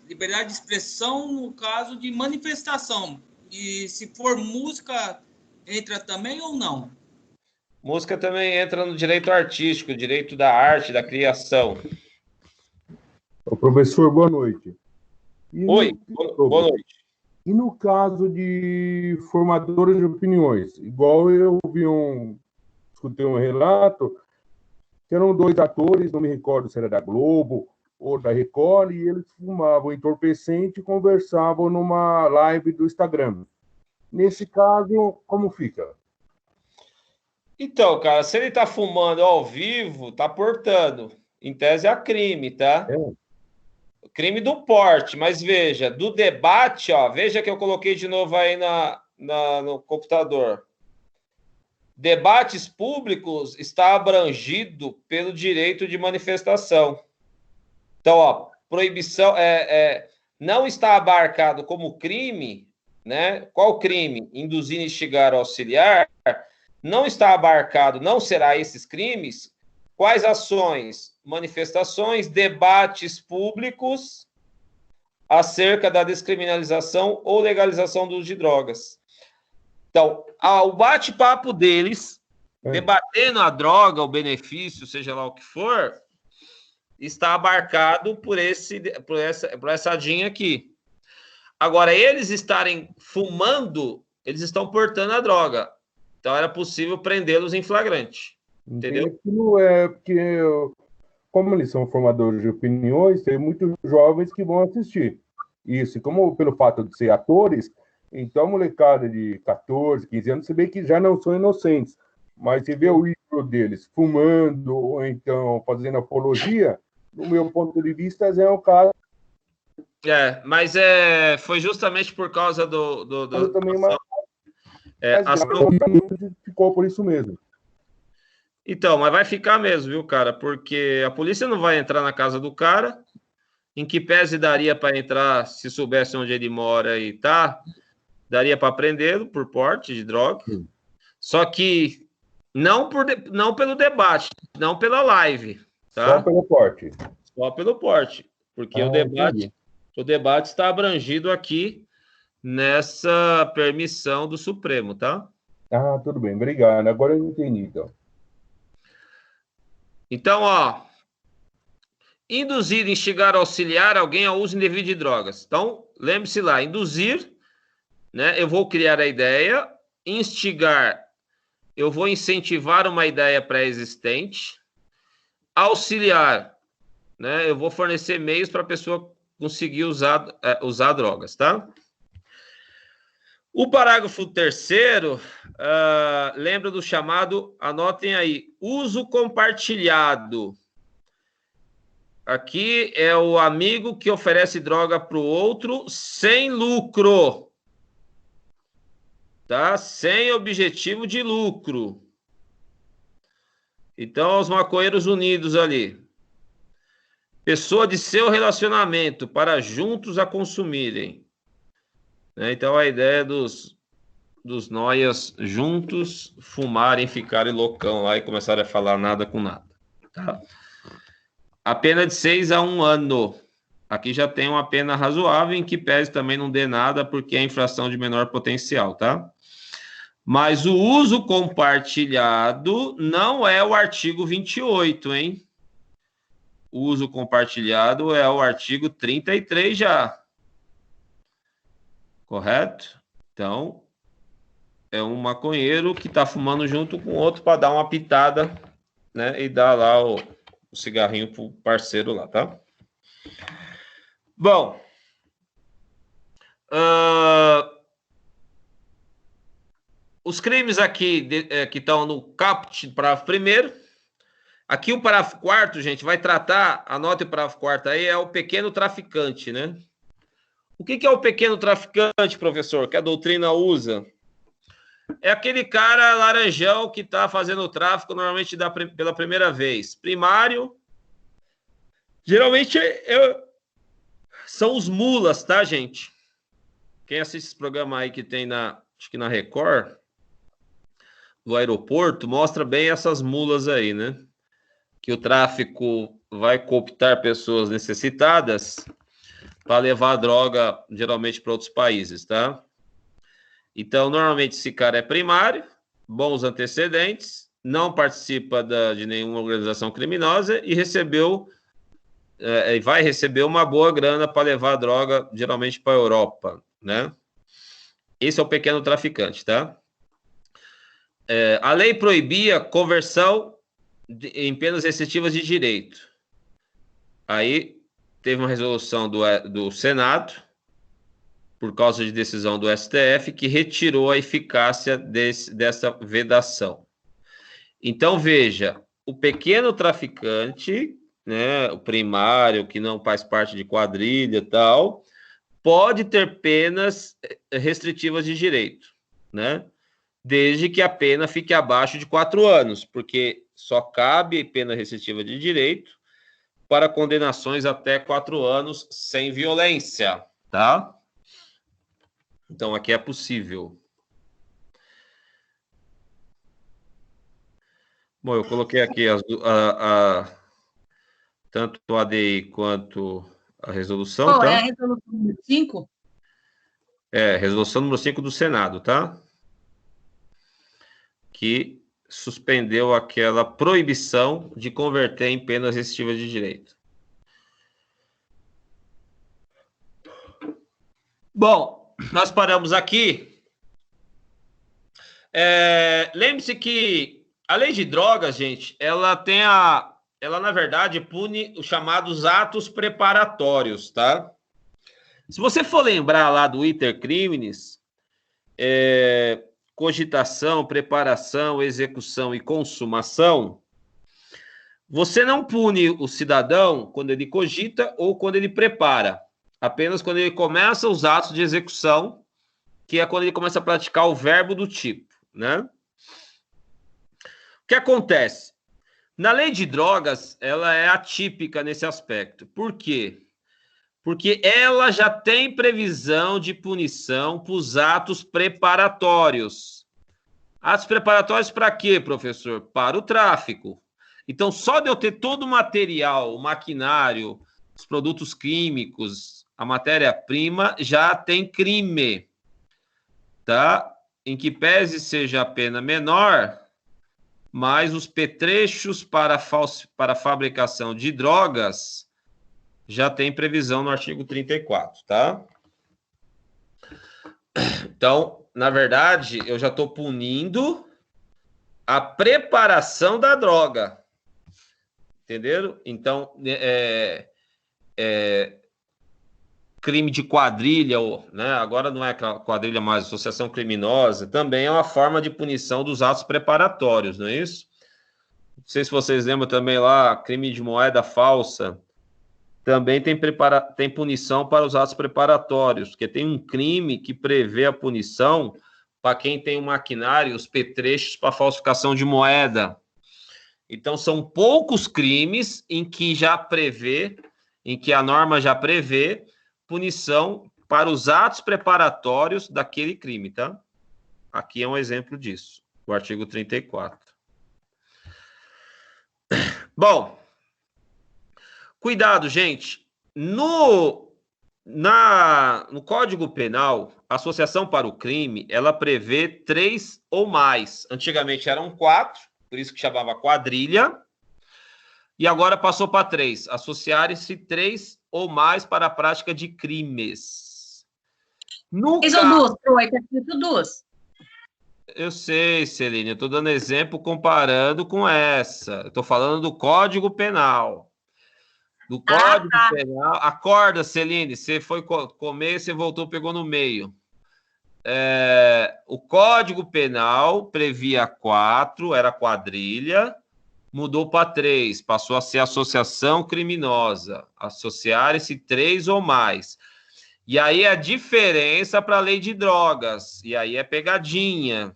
liberdade de expressão no caso de manifestação. E se for música, entra também ou não? Música também entra no direito artístico, direito da arte, da criação. Professor, boa noite. Oi, boa noite. E no caso de formadores de opiniões, igual eu escutei um relato, que eram 2 atores, não me recordo se era da Globo ou da Record, e eles fumavam entorpecente e conversavam numa live do Instagram. Nesse caso, como fica? Então, cara, se ele tá fumando ao vivo, tá portando. Em tese é crime, tá? Crime do porte, mas veja, do debate, ó, veja que eu coloquei de novo aí no computador. Debates públicos está abrangido pelo direito de manifestação. Então, ó, proibição não está abarcado como crime, né? Qual crime? Induzir, instigar ou auxiliar. Não está abarcado, não será esses crimes. Quais ações? Manifestações, debates públicos acerca da descriminalização ou legalização do uso de drogas. Então, o bate-papo deles, debatendo a droga, o benefício, seja lá o que for, está abarcado por essa adinha aqui. Agora, eles estarem fumando, eles estão portando a droga. Então, era possível prendê-los em flagrante. Entendeu? Porque, como eles são formadores de opiniões, tem muitos jovens que vão assistir isso. E como pelo fato de ser atores, então a molecada de 14, 15 anos, você vê que já não são inocentes. Mas você vê o ídolo deles fumando ou então fazendo apologia, no meu ponto de vista, é um caso. Mas foi justamente por causa do também ficou por isso mesmo. Então, mas vai ficar mesmo, viu, cara? Porque a polícia não vai entrar na casa do cara em que pese daria para entrar, se soubesse onde ele mora e tá, daria para prendê-lo por porte de droga. Só que não pelo debate, não pela live, tá? Só pelo porte. Só pelo porte, porque o debate está abrangido aqui nessa permissão do Supremo, tá? Ah, tudo bem, obrigado. Agora eu entendi, então. Então, ó, induzir, instigar, auxiliar alguém ao uso indevido de drogas. Então, lembre-se lá, induzir, né? Eu vou criar a ideia, instigar, eu vou incentivar uma ideia pré-existente, auxiliar, né? Eu vou fornecer meios para a pessoa conseguir usar drogas, tá? O parágrafo 3º, lembra do chamado, anotem aí, uso compartilhado. Aqui é o amigo que oferece droga para o outro sem lucro, tá? Sem objetivo de lucro. Então, os maconheiros unidos ali. Pessoa de seu relacionamento para juntos a consumirem. Então, a ideia dos noias juntos fumarem, ficarem loucão lá e começarem a falar nada com nada. Tá? A pena de 6 a 1 ano. Aqui já tem uma pena razoável, em que pese também não dê nada, porque é infração de menor potencial, tá? Mas o uso compartilhado não é o artigo 28, hein? O uso compartilhado é o artigo 33 já. Correto? Então, é um maconheiro que está fumando junto com outro para dar uma pitada, né? E dar lá o cigarrinho pro parceiro lá, tá? Bom. Os crimes aqui que estão no caput, parágrafo 1º. Aqui o parágrafo 4º, gente, vai tratar, anote o parágrafo 4º aí, é o pequeno traficante, né? O que é o pequeno traficante, professor, que a doutrina usa? É aquele cara laranjão que está fazendo o tráfico normalmente pela primeira vez. Primário, geralmente são os mulas, tá, gente? Quem assiste esse programa aí que tem acho que na Record, do aeroporto, mostra bem essas mulas aí, né? Que o tráfico vai cooptar pessoas necessitadas para levar a droga, geralmente, para outros países, tá? Então, normalmente, esse cara é primário, bons antecedentes, não participa de nenhuma organização criminosa e vai receber uma boa grana para levar a droga, geralmente, para a Europa, né? Esse é o pequeno traficante, tá? A lei proibia conversão em penas restritivas de direito. Aí teve uma resolução do Senado, por causa de decisão do STF, que retirou a eficácia dessa vedação. Então, veja, o pequeno traficante, né, o primário, que não faz parte de quadrilha e tal, pode ter penas restritivas de direito, né? Desde que a pena fique abaixo de 4 anos, porque só cabe pena restritiva de direito para condenações até 4 anos sem violência, tá? Então, aqui é possível. Bom, eu coloquei aqui tanto o ADI quanto a resolução, tá? É a resolução número 5? Resolução número 5 do Senado, tá? Que suspendeu aquela proibição de converter em penas restritivas de direito. Bom, nós paramos aqui. Lembre-se que a lei de drogas, gente, ela na verdade pune os chamados atos preparatórios, tá? Se você for lembrar lá do iter criminis, cogitação, preparação, execução e consumação, você não pune o cidadão quando ele cogita ou quando ele prepara, apenas quando ele começa os atos de execução, que é quando ele começa a praticar o verbo do tipo, né? O que acontece? Na lei de drogas, ela é atípica nesse aspecto. Por quê? Porque ela já tem previsão de punição para os atos preparatórios. Atos preparatórios para quê, professor? Para o tráfico. Então, só de eu ter todo o material, o maquinário, os produtos químicos, a matéria-prima, já tem crime, tá? Em que pese seja a pena menor, mas os petrechos para a fabricação de drogas já tem previsão no artigo 34, tá? Então, na verdade, eu já estou punindo a preparação da droga. Entenderam? Então, crime de quadrilha, né? Agora não é quadrilha mais, associação criminosa, também é uma forma de punição dos atos preparatórios, não é isso? Não sei se vocês lembram também lá, crime de moeda falsa, também tem punição para os atos preparatórios, porque tem um crime que prevê a punição para quem tem o maquinário, os petrechos para falsificação de moeda. Então, são poucos crimes em que a norma já prevê punição para os atos preparatórios daquele crime, tá? Aqui é um exemplo disso, o artigo 34. Bom, cuidado, gente. No Código Penal, a associação para o crime, ela prevê 3 ou mais. Antigamente eram 4, por isso que chamava quadrilha, e agora passou para 3. Associarem-se 3 ou mais para a prática de crimes. No caso... duas. Eu sei, Celine, eu estou dando exemplo comparando com essa. Eu estou falando do Código Penal. Do Código Penal. Acorda, Celine, você foi comer, você voltou, pegou no meio. O Código Penal previa 4, era quadrilha, mudou para 3, passou a ser associação criminosa, associarem-se 3 ou mais. E aí a diferença para a lei de drogas, e aí é pegadinha,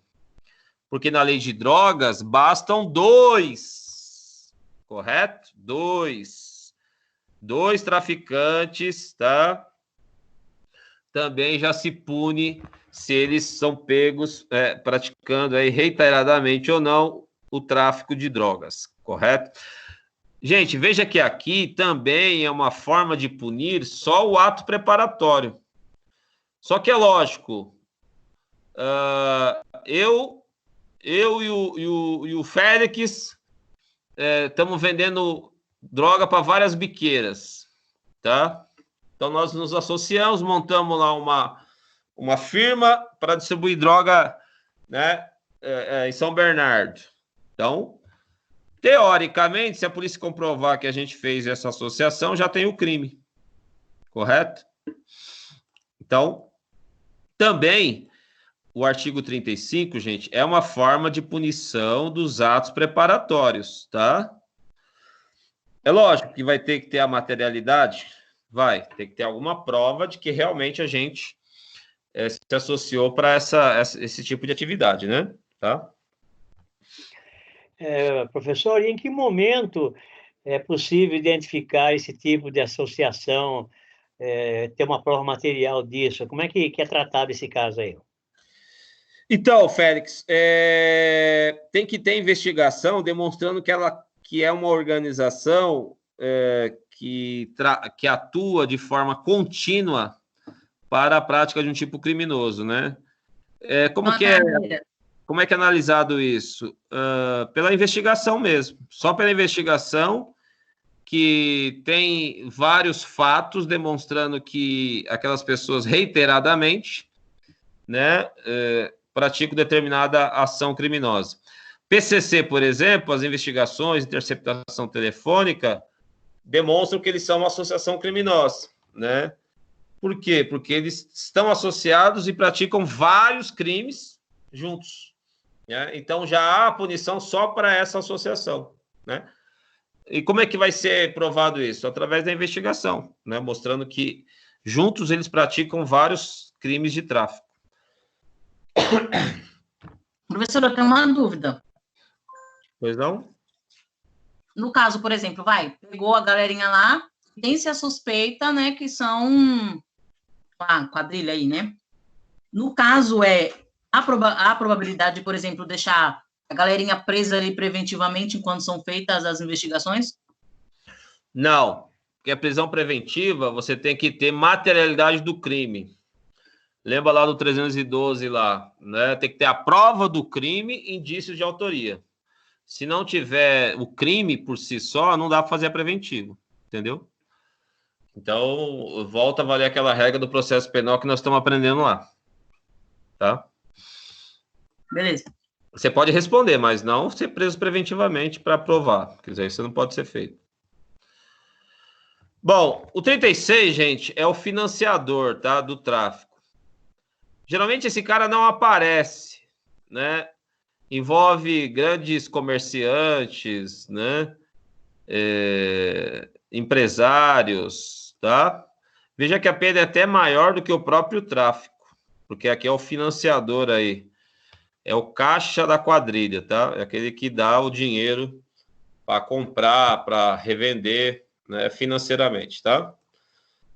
porque na lei de drogas bastam 2, correto? 2 traficantes, tá? Também já se pune se eles são pegos praticando aí reiteradamente ou não o tráfico de drogas, correto? Gente, veja que aqui também é uma forma de punir só o ato preparatório. Só que é lógico, eu e o Félix estamos vendendo droga para várias biqueiras, tá? Então, nós nos associamos, montamos lá uma firma para distribuir droga, né, em São Bernardo. Então, teoricamente, se a polícia comprovar que a gente fez essa associação, já tem o crime, correto? Então, também, o artigo 35, gente, é uma forma de punição dos atos preparatórios, tá? É lógico que vai ter que ter a materialidade, vai ter que ter alguma prova de que realmente a gente se associou para esse tipo de atividade, né? Tá? Professor, e em que momento é possível identificar esse tipo de associação, ter uma prova material disso? Como é que é tratado esse caso aí? Então, Félix, tem que ter investigação demonstrando que é uma organização que atua de forma contínua para a prática de um tipo criminoso, né? Como é que é analisado isso? Pela investigação mesmo. Só pela investigação que tem vários fatos demonstrando que aquelas pessoas reiteradamente, né, praticam determinada ação criminosa. PCC, por exemplo, as investigações, interceptação telefônica, demonstram que eles são uma associação criminosa, né? Por quê? Porque eles estão associados e praticam vários crimes juntos, né? Então, já há punição só para essa associação, né? E como é que vai ser provado isso? Através da investigação, né? Mostrando que juntos eles praticam vários crimes de tráfico. Professor, eu tenho uma dúvida. Pois não? No caso, por exemplo, pegou a galerinha lá tem-se a suspeita, né, que são quadrilha aí, né? No caso, a probabilidade de, por exemplo, deixar a galerinha presa ali preventivamente enquanto são feitas as investigações? Não, porque a prisão preventiva, você tem que ter materialidade do crime. Lembra lá do 312 lá, né? Tem que ter a prova do crime e indícios de autoria. Se não tiver o crime por si só, não dá para fazer a preventiva, entendeu? Então, volta a valer aquela regra do processo penal que nós estamos aprendendo lá, tá? Beleza. Você pode responder, mas não ser preso preventivamente para provar. Quer dizer, isso não pode ser feito. Bom, o 36, gente, é o financiador, tá, do tráfico. Geralmente esse cara não aparece, né? Envolve grandes comerciantes, né? Empresários, tá? Veja que a pena é até maior do que o próprio tráfico, porque aqui é o financiador aí. É o caixa da quadrilha, tá? É aquele que dá o dinheiro para comprar, para revender, né, financeiramente, tá?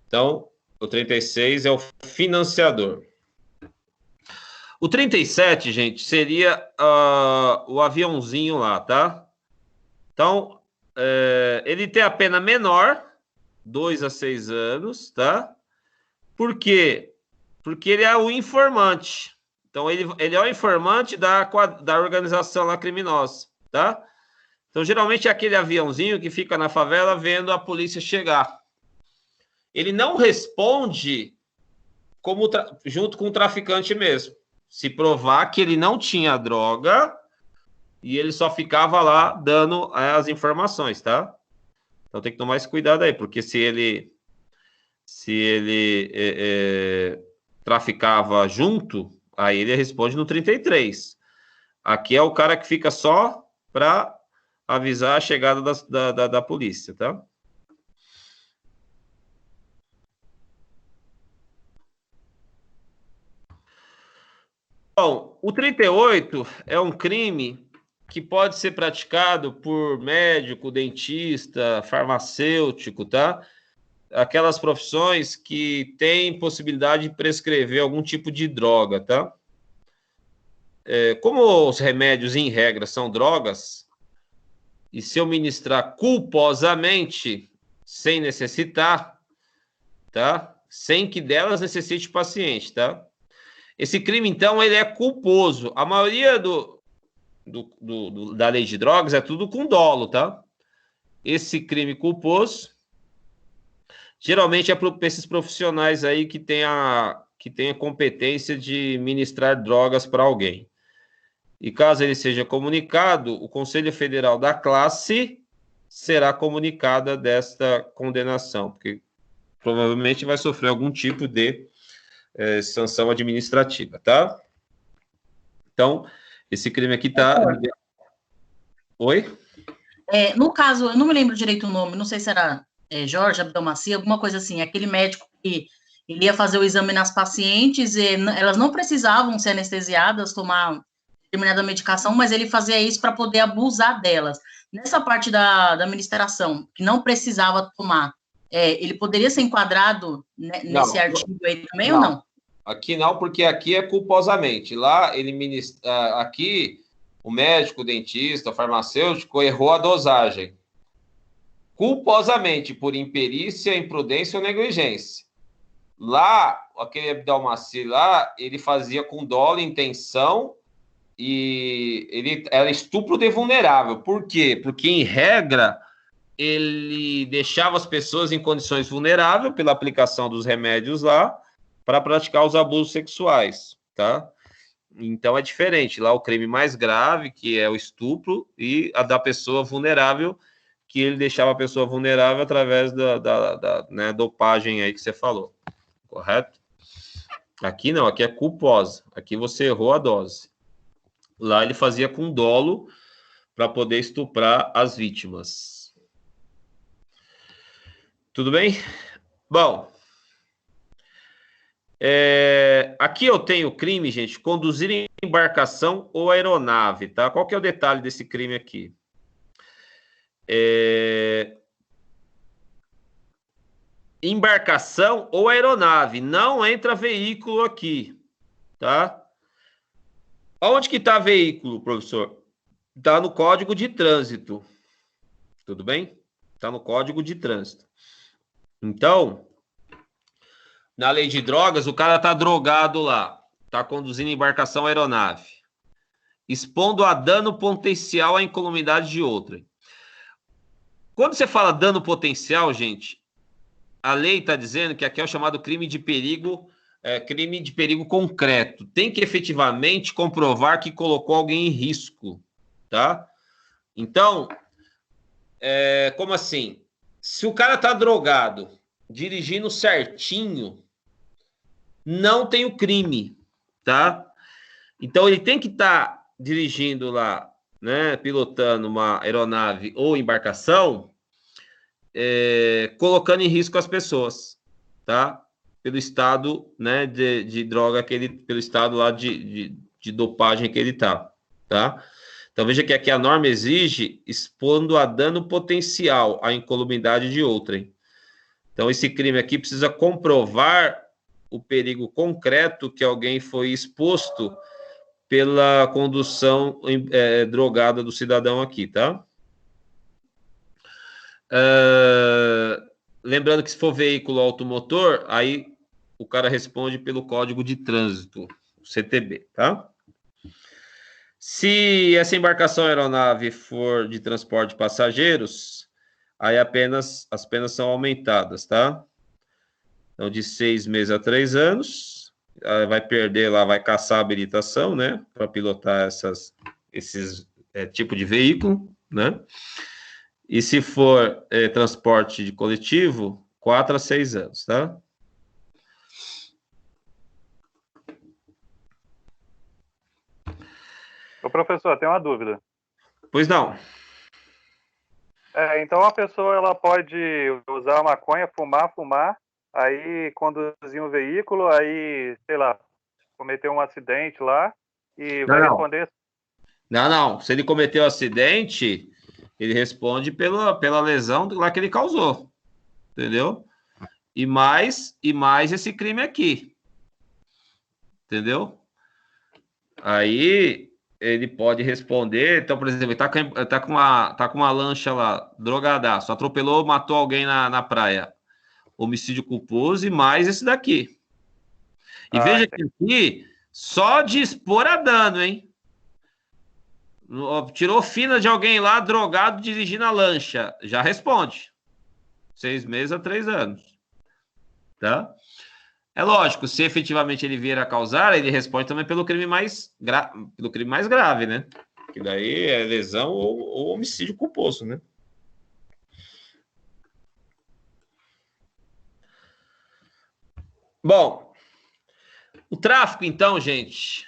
Então, o 36 é o financiador. O 37, gente, seria o aviãozinho lá, tá? Então, ele tem a pena menor, 2 a 6 anos, tá? Por quê? Porque ele é o informante. Então, ele é o informante da organização lá criminosa, tá? Então, geralmente é aquele aviãozinho que fica na favela vendo a polícia chegar. Ele não responde junto com o traficante mesmo. Se provar que ele não tinha droga e ele só ficava lá dando as informações, tá? Então tem que tomar esse cuidado aí, porque se ele traficava junto, aí ele responde no 33. Aqui é o cara que fica só para avisar a chegada da polícia, tá? Bom, o 38 é um crime que pode ser praticado por médico, dentista, farmacêutico, tá? Aquelas profissões que têm possibilidade de prescrever algum tipo de droga, tá? Como os remédios, em regra, são drogas, e se eu ministrar culposamente, sem necessitar, tá? Sem que delas necessite o paciente, tá? Esse crime, então, ele é culposo. A maioria da lei de drogas é tudo com dolo, tá? Esse crime culposo, geralmente é para esses profissionais aí que tem a competência de ministrar drogas para alguém. E caso ele seja comunicado, o Conselho Federal da Classe será comunicada desta condenação, porque provavelmente vai sofrer algum tipo de sanção administrativa, tá? Então, esse crime aqui tá... Oi? No caso, eu não me lembro direito o nome, não sei se era Jorge Abdelmaci, alguma coisa assim, aquele médico que ele ia fazer o exame nas pacientes e elas não precisavam ser anestesiadas, tomar determinada medicação, mas ele fazia isso para poder abusar delas. Nessa parte da administração, que não precisava tomar, ele poderia ser enquadrado nesse artigo aí também ou não? Aqui não, porque aqui é culposamente. Lá, aqui, o médico, o dentista, o farmacêutico errou a dosagem. Culposamente, por imperícia, imprudência ou negligência. Lá, aquele Abdelmaci lá, ele fazia com dolo, intenção, e ele era estupro de vulnerável. Por quê? Porque, em regra, ele deixava as pessoas em condições vulneráveis pela aplicação dos remédios lá para praticar os abusos sexuais, tá? Então é diferente. Lá o crime mais grave, que é o estupro, e a da pessoa vulnerável, que ele deixava a pessoa vulnerável através da dopagem aí que você falou. Correto? Aqui não, aqui é culposa. Aqui você errou a dose. Lá ele fazia com dolo para poder estuprar as vítimas. Tudo bem? Bom, aqui eu tenho o crime, gente, conduzir embarcação ou aeronave, tá? Qual que é o detalhe desse crime aqui? embarcação ou aeronave. Não entra veículo aqui, tá? Onde que está veículo, professor? Está no Código de Trânsito. Tudo bem? Está no Código de Trânsito. Então, na lei de drogas, o cara está drogado lá. Está conduzindo embarcação ou aeronave. Expondo a dano potencial à incolumidade de outra. Quando você fala dano potencial, gente, a lei está dizendo que aqui é o chamado crime de perigo concreto. Tem que efetivamente comprovar que colocou alguém em risco, tá? Então, como assim? Se o cara está drogado, dirigindo certinho, não tem o crime, tá? Então, ele tem que estar dirigindo lá, né, pilotando uma aeronave ou embarcação, colocando em risco as pessoas, tá? Pelo estado, né, de droga que ele, pelo estado lá de dopagem que ele tá? Então, veja que aqui a norma exige expondo a dano potencial à incolumidade de outrem. Então, esse crime aqui precisa comprovar o perigo concreto que alguém foi exposto pela condução drogada do cidadão aqui, tá? Lembrando que se for veículo automotor, aí o cara responde pelo Código de Trânsito, o CTB, tá? Se essa embarcação aeronave for de transporte de passageiros, aí as penas são aumentadas, tá? Então, de 6 meses a 3 anos, vai perder lá, vai caçar a habilitação, né? Para pilotar esses tipo de veículo, né? E se for transporte de coletivo, 4 a 6 anos, tá? Ô, professor, tem uma dúvida. Pois não. Então a pessoa ela pode usar a maconha, fumar, aí conduzir um veículo, aí, sei lá, cometer um acidente lá e vai responder. Não. Se ele cometeu acidente, ele responde pela lesão lá que ele causou. Entendeu? E mais esse crime aqui. Entendeu? Aí ele pode responder. Então, por exemplo, ele tá com uma lancha lá, drogadaço, atropelou, matou alguém na praia. Homicídio culposo e mais esse daqui. E veja que aqui, só de expor a dano, hein? Tirou fina de alguém lá, drogado, dirigindo a lancha. Já responde. 6 meses a 3 anos. Tá? É lógico, se efetivamente ele vier a causar, ele responde também pelo crime mais grave, né? Que daí é lesão ou homicídio culposo, né? Bom, o tráfico, então, gente,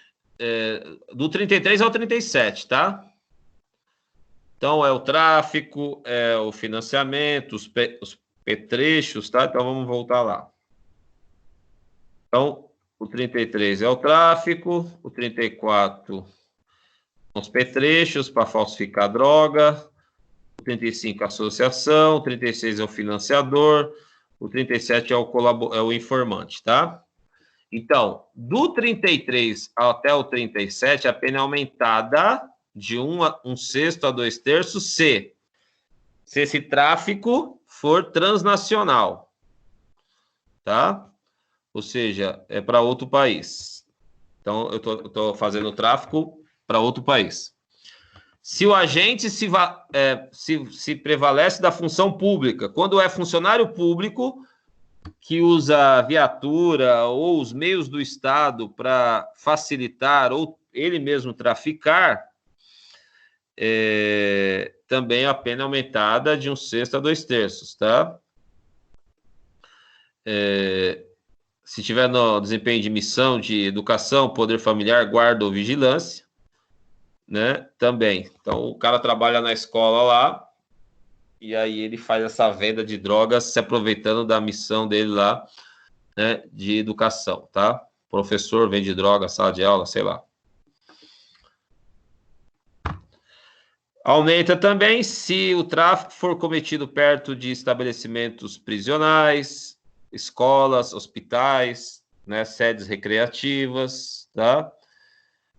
do 33 ao 37, tá? Então, é o tráfico, é o financiamento, os petrechos, tá? Então, vamos voltar lá. Então, o 33 é o tráfico, o 34 são os petrechos para falsificar droga, o 35 a associação, o 36 é o financiador, o 37 é o informante, tá? Então, do 33 até o 37, a pena é aumentada de 1/6 a 2/3 se esse tráfico for transnacional, tá? Ou seja, é para outro país. Então, eu tô fazendo tráfico para outro país. Se o agente se prevalece da função pública, quando é funcionário público que usa viatura ou os meios do Estado para facilitar ou ele mesmo traficar, também a pena é aumentada de 1/6 a 2/3, tá? Se tiver no desempenho de missão de educação, poder familiar, guarda ou vigilância, né? Também. Então, o cara trabalha na escola lá, e aí ele faz essa venda de drogas se aproveitando da missão dele lá, né, de educação, tá? Professor vende droga, sala de aula, sei lá. Aumenta também se o tráfico for cometido perto de estabelecimentos prisionais, escolas, hospitais, né, sedes recreativas, tá?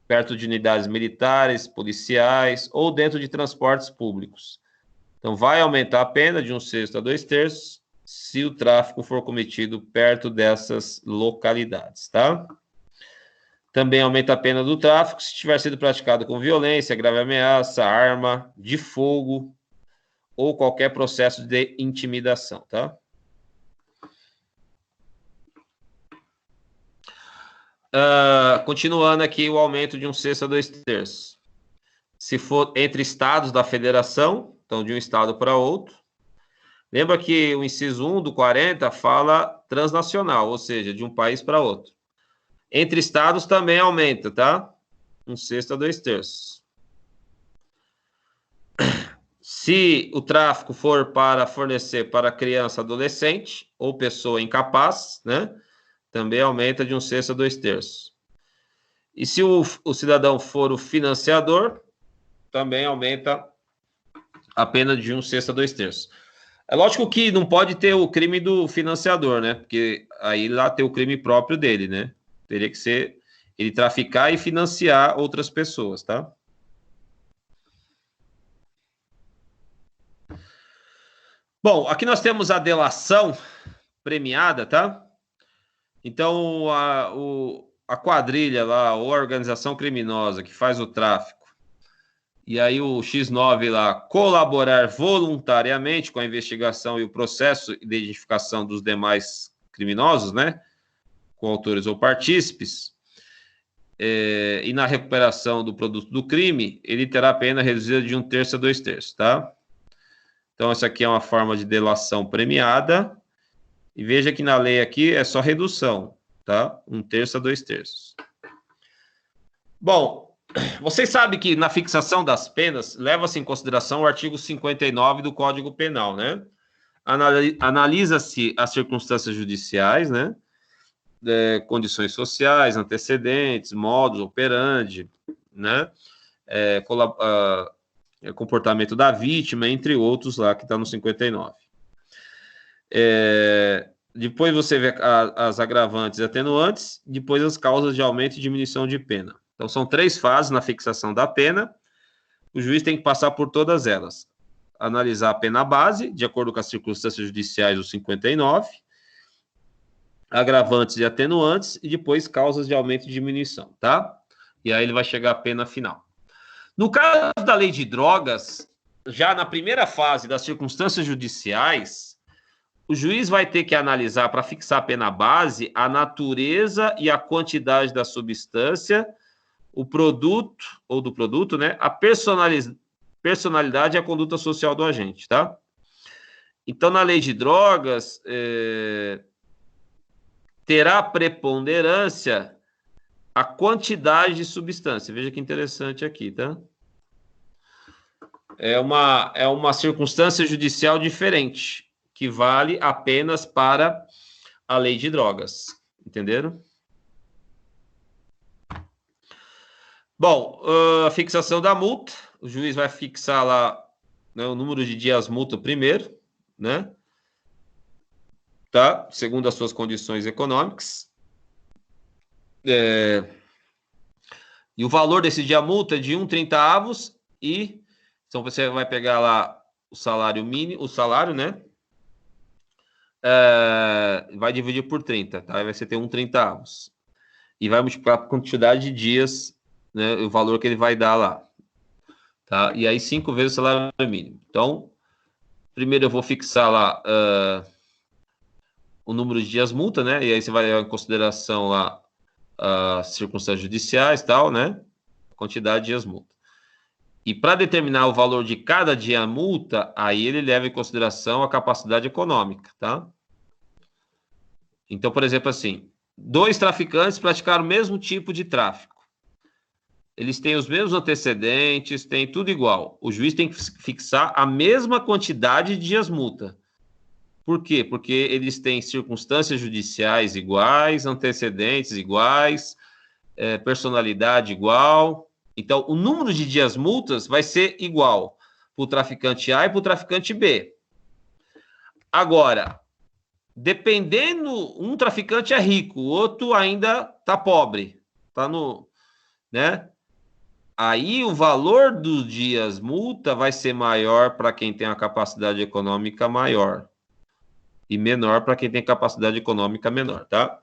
Perto de unidades militares, policiais ou dentro de transportes públicos. Então, vai aumentar a pena de 1/6 a 2/3 se o tráfico for cometido perto dessas localidades, tá? Também aumenta a pena do tráfico se tiver sido praticado com violência, grave ameaça, arma de fogo ou qualquer processo de intimidação, tá? Continuando aqui o aumento de 1/6 a 2/3. Se for entre estados da federação, então de um estado para outro. Lembra que o inciso 1 do 40 fala transnacional, ou seja, de um país para outro. Entre estados também aumenta, tá? 1/6 a 2/3. Se o tráfico for para fornecer para criança, adolescente ou pessoa incapaz, né? Também aumenta de 1/6 a 2/3. E se o cidadão for o financiador, também aumenta a pena de 1/6 a 2/3. É lógico que não pode ter o crime do financiador, né? Porque aí lá tem o crime próprio dele, né? Teria que ser ele traficar e financiar outras pessoas, tá? Bom, aqui nós temos a delação premiada, tá? Então, a quadrilha lá, ou a organização criminosa que faz o tráfico, e aí o X9 lá, colaborar voluntariamente com a investigação e o processo de identificação dos demais criminosos, né? Com autores ou partícipes, e na recuperação do produto do crime, ele terá a pena reduzida de 1/3 a 2/3, tá? Então, essa aqui é uma forma de delação premiada. E veja que na lei aqui é só redução, tá? 1/3 a 2/3. Bom, vocês sabem que na fixação das penas, leva-se em consideração o artigo 59 do Código Penal, né? Analisa-se as circunstâncias judiciais, né? Condições sociais, antecedentes, modus operandi, né? Comportamento da vítima, entre outros lá, que está no 59. Depois você vê as agravantes e atenuantes, depois as causas de aumento e diminuição de pena. Então, são 3 fases na fixação da pena. O juiz tem que passar por todas elas. Analisar a pena base, de acordo com as circunstâncias judiciais do 59, agravantes e atenuantes, e depois causas de aumento e diminuição, tá? E aí ele vai chegar à pena final. No caso da lei de drogas, já na primeira fase das circunstâncias judiciais, o juiz vai ter que analisar, para fixar a pena base, a natureza e a quantidade da substância, o produto, ou do produto, né? A personalidade e a conduta social do agente, tá? Então, na lei de drogas, terá preponderância a quantidade de substância. Veja que interessante aqui, tá? É uma circunstância judicial diferente, que vale apenas para a lei de drogas. Entenderam? Bom, a fixação da multa. O juiz vai fixar lá, né, o número de dias multa primeiro, né? Tá? Segundo as suas condições econômicas. E o valor desse dia multa é de 1/30 e então você vai pegar lá o salário mínimo, o salário, né? Vai dividir por 30, tá? Aí você tem 1/30 e vai multiplicar por quantidade de dias, né? O valor que ele vai dar lá, tá? E aí 5 vezes o salário mínimo. Então, primeiro eu vou fixar lá o número de dias multa, né? E aí você vai levar em consideração lá as circunstâncias judiciais e tal, né? Quantidade de dias multa. E para determinar o valor de cada dia multa, aí ele leva em consideração a capacidade econômica, tá? Então, por exemplo, assim, 2 traficantes praticaram o mesmo tipo de tráfico. Eles têm os mesmos antecedentes, têm tudo igual. O juiz tem que fixar a mesma quantidade de dias multa. Por quê? Porque eles têm circunstâncias judiciais iguais, antecedentes iguais, personalidade igual. Então, o número de dias multas vai ser igual para o traficante A e para o traficante B. Agora, dependendo, um traficante é rico, o outro ainda tá pobre, tá no, né? Aí o valor dos dias multa vai ser maior para quem tem a capacidade econômica maior e menor para quem tem capacidade econômica menor, tá?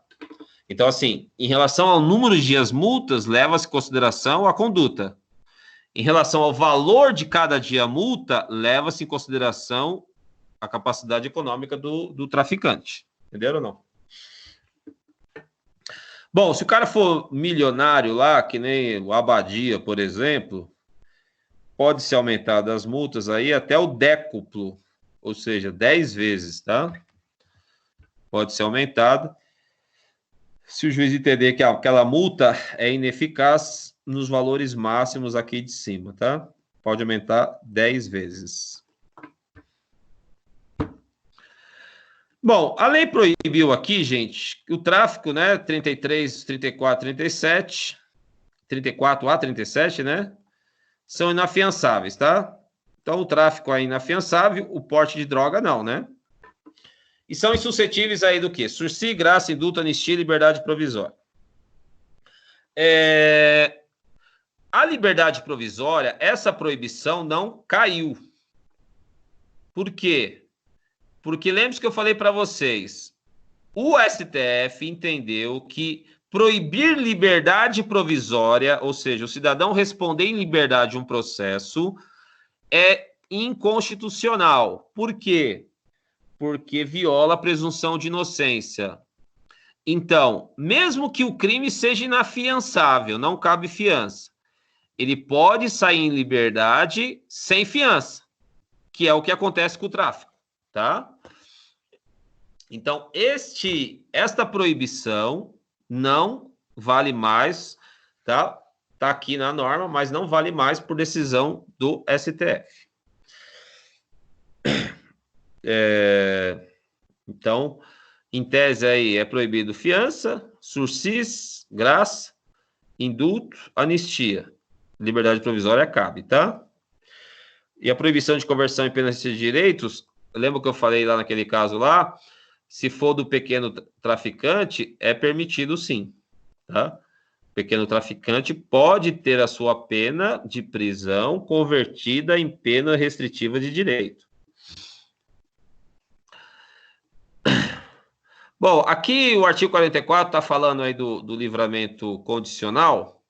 Então, assim, em relação ao número de dias multas, leva-se em consideração a conduta. Em relação ao valor de cada dia multa, leva-se em consideração a capacidade econômica do traficante. Entenderam ou não? Bom, se o cara for milionário lá, que nem o Abadia, por exemplo, pode ser aumentada as multas aí até o décuplo, ou seja, 10 vezes, tá? Pode ser aumentada. Se o juiz entender que aquela multa é ineficaz nos valores máximos aqui de cima, tá? Pode aumentar 10 vezes. Bom, a lei proibiu aqui, gente, o tráfico, né, 33, 34, 37, 34 a 37, né, são inafiançáveis, tá? Então, o tráfico é inafiançável, o porte de droga não, né? E são insuscetíveis aí do quê? Sursi, graça, indulto, anistia e liberdade provisória. A liberdade provisória, essa proibição não caiu. Por quê? Porque lembre-se que eu falei para vocês, o STF entendeu que proibir liberdade provisória, ou seja, o cidadão responder em liberdade um processo, é inconstitucional. Por quê? Porque viola a presunção de inocência. Então, mesmo que o crime seja inafiançável, não cabe fiança, ele pode sair em liberdade sem fiança, que é o que acontece com o tráfico, tá? Então, esta proibição não vale mais, tá? Tá aqui na norma, mas não vale mais por decisão do STF. Então, em tese aí é proibido fiança, sursis, graça, indulto, anistia. Liberdade provisória cabe, tá? E a proibição de conversão em penas de direitos, lembra que eu falei lá naquele caso lá? Se for do pequeno traficante, é permitido sim, tá? O pequeno traficante pode ter a sua pena de prisão convertida em pena restritiva de direito. Bom, aqui o artigo 44 está falando aí do livramento condicional,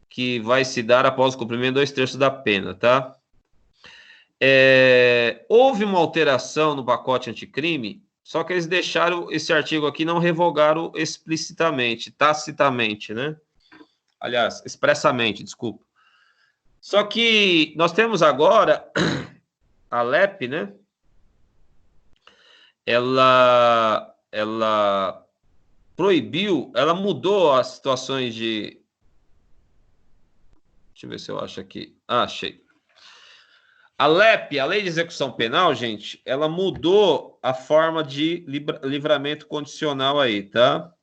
que vai se dar após o cumprimento de 2/3 da pena, tá? Houve uma alteração no pacote anticrime, só que eles deixaram esse artigo aqui, não revogaram explicitamente, tacitamente, né? Aliás, expressamente, desculpa. Só que nós temos agora a LEP, né? Ela proibiu, ela mudou as situações de... Deixa eu ver se eu acho aqui. Ah, achei. A LEP, a Lei de Execução Penal, gente, ela mudou a forma de livramento condicional aí, tá?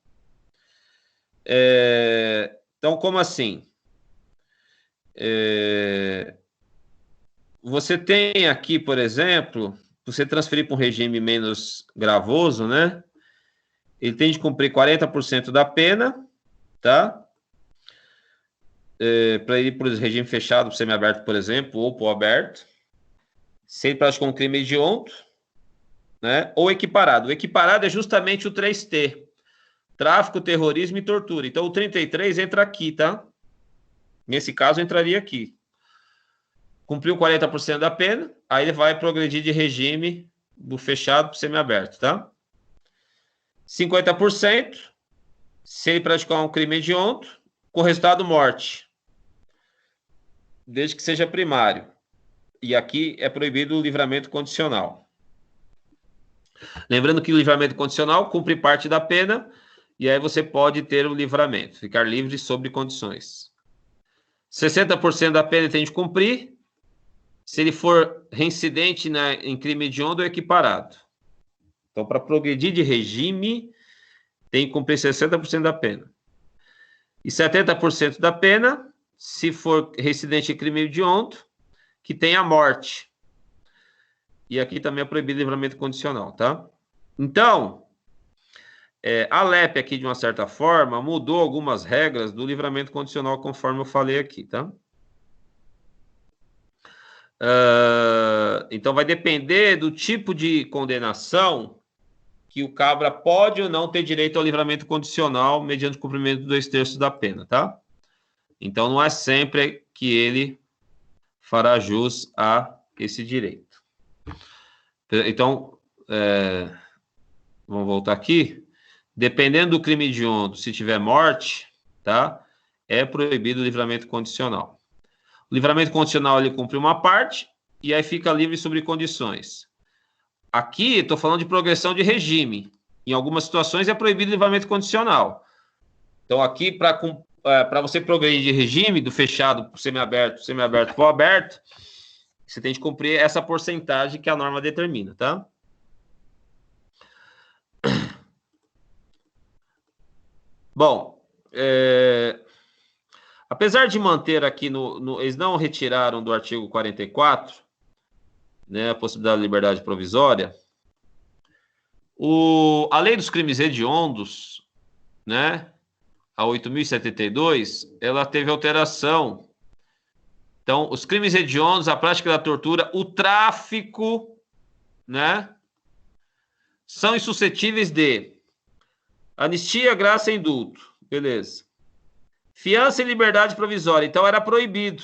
Então, como assim? Você tem aqui, por exemplo, você transferir para um regime menos gravoso, né? Ele tem de cumprir 40% da pena, tá? Para ir para o regime fechado, para semiaberto, por exemplo, ou para o aberto. Se ele praticou um crime hediondo, né? Ou equiparado. O equiparado é justamente o 3T. Tráfico, terrorismo e tortura. Então, o 33 entra aqui, tá? Nesse caso, entraria aqui. Cumpriu 40% da pena, aí ele vai progredir de regime do fechado para o semiaberto, tá? 50%, se ele praticar um crime hediondo, com resultado morte. Desde que seja primário. E aqui é proibido o livramento condicional. Lembrando que o livramento condicional cumpre parte da pena, e aí você pode ter o livramento, ficar livre sob condições. 60% da pena ele tem de cumprir, se ele for reincidente em crime hediondo ou equiparado. Então, para progredir de regime, tem que cumprir 60% da pena. E 70% da pena, se for reincidente em crime hediondo, que tem a morte. E aqui também é proibido livramento condicional, tá? Então, a LEP aqui, de uma certa forma, mudou algumas regras do livramento condicional, conforme eu falei aqui, tá? Então, vai depender do tipo de condenação que o cabra pode ou não ter direito ao livramento condicional mediante o cumprimento de 2/3 da pena, tá? Então, não é sempre que ele fará jus a esse direito. Então, vamos voltar aqui. Dependendo do crime hediondo, se tiver morte, tá? É proibido o livramento condicional. O livramento condicional, ele cumpre uma parte e aí fica livre sobre condições. Aqui, estou falando de progressão de regime. Em algumas situações é proibido o livramento condicional. Então, aqui, para você progredir de regime, do fechado para o semiaberto para o aberto, você tem que cumprir essa porcentagem que a norma determina, tá? Bom, apesar de manter aqui eles não retiraram do artigo 44, né, a possibilidade de liberdade provisória, a lei dos crimes hediondos, né, a 8.072, ela teve alteração. Então, os crimes hediondos, a prática da tortura, o tráfico, né, são insuscetíveis de anistia, graça e indulto. Beleza. Fiança e liberdade provisória. Então, era proibido.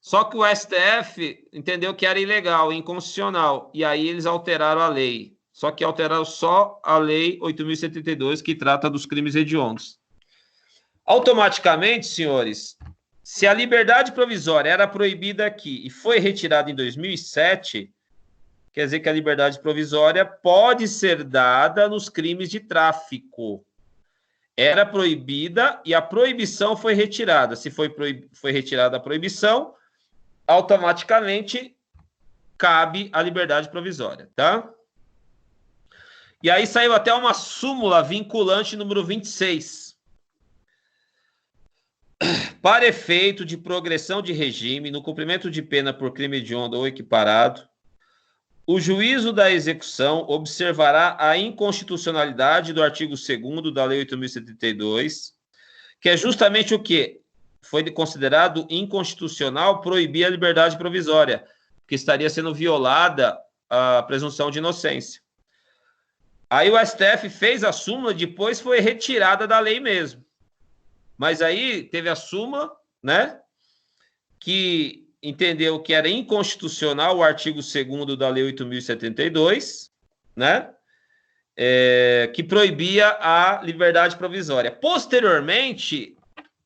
Só que o STF entendeu que era ilegal, inconstitucional. E aí, eles alteraram a lei. Só que alteraram só a lei 8.072, que trata dos crimes hediondos. Automaticamente, senhores, se a liberdade provisória era proibida aqui e foi retirada em 2007... quer dizer que a liberdade provisória pode ser dada nos crimes de tráfico. Era proibida e a proibição foi retirada. Se foi retirada a proibição, automaticamente cabe a liberdade provisória, tá? E aí saiu até uma súmula vinculante número 26. Para efeito de progressão de regime, no cumprimento de pena por crime hediondo ou equiparado, o juízo da execução observará a inconstitucionalidade do artigo 2º da Lei 8.072, que é justamente o que foi considerado inconstitucional proibir a liberdade provisória, que estaria sendo violada a presunção de inocência. Aí o STF fez a súmula, depois foi retirada da lei mesmo. Mas aí teve a súmula, né, que entendeu que era inconstitucional o artigo 2º da Lei 8.072, né? Que proibia a liberdade provisória. Posteriormente,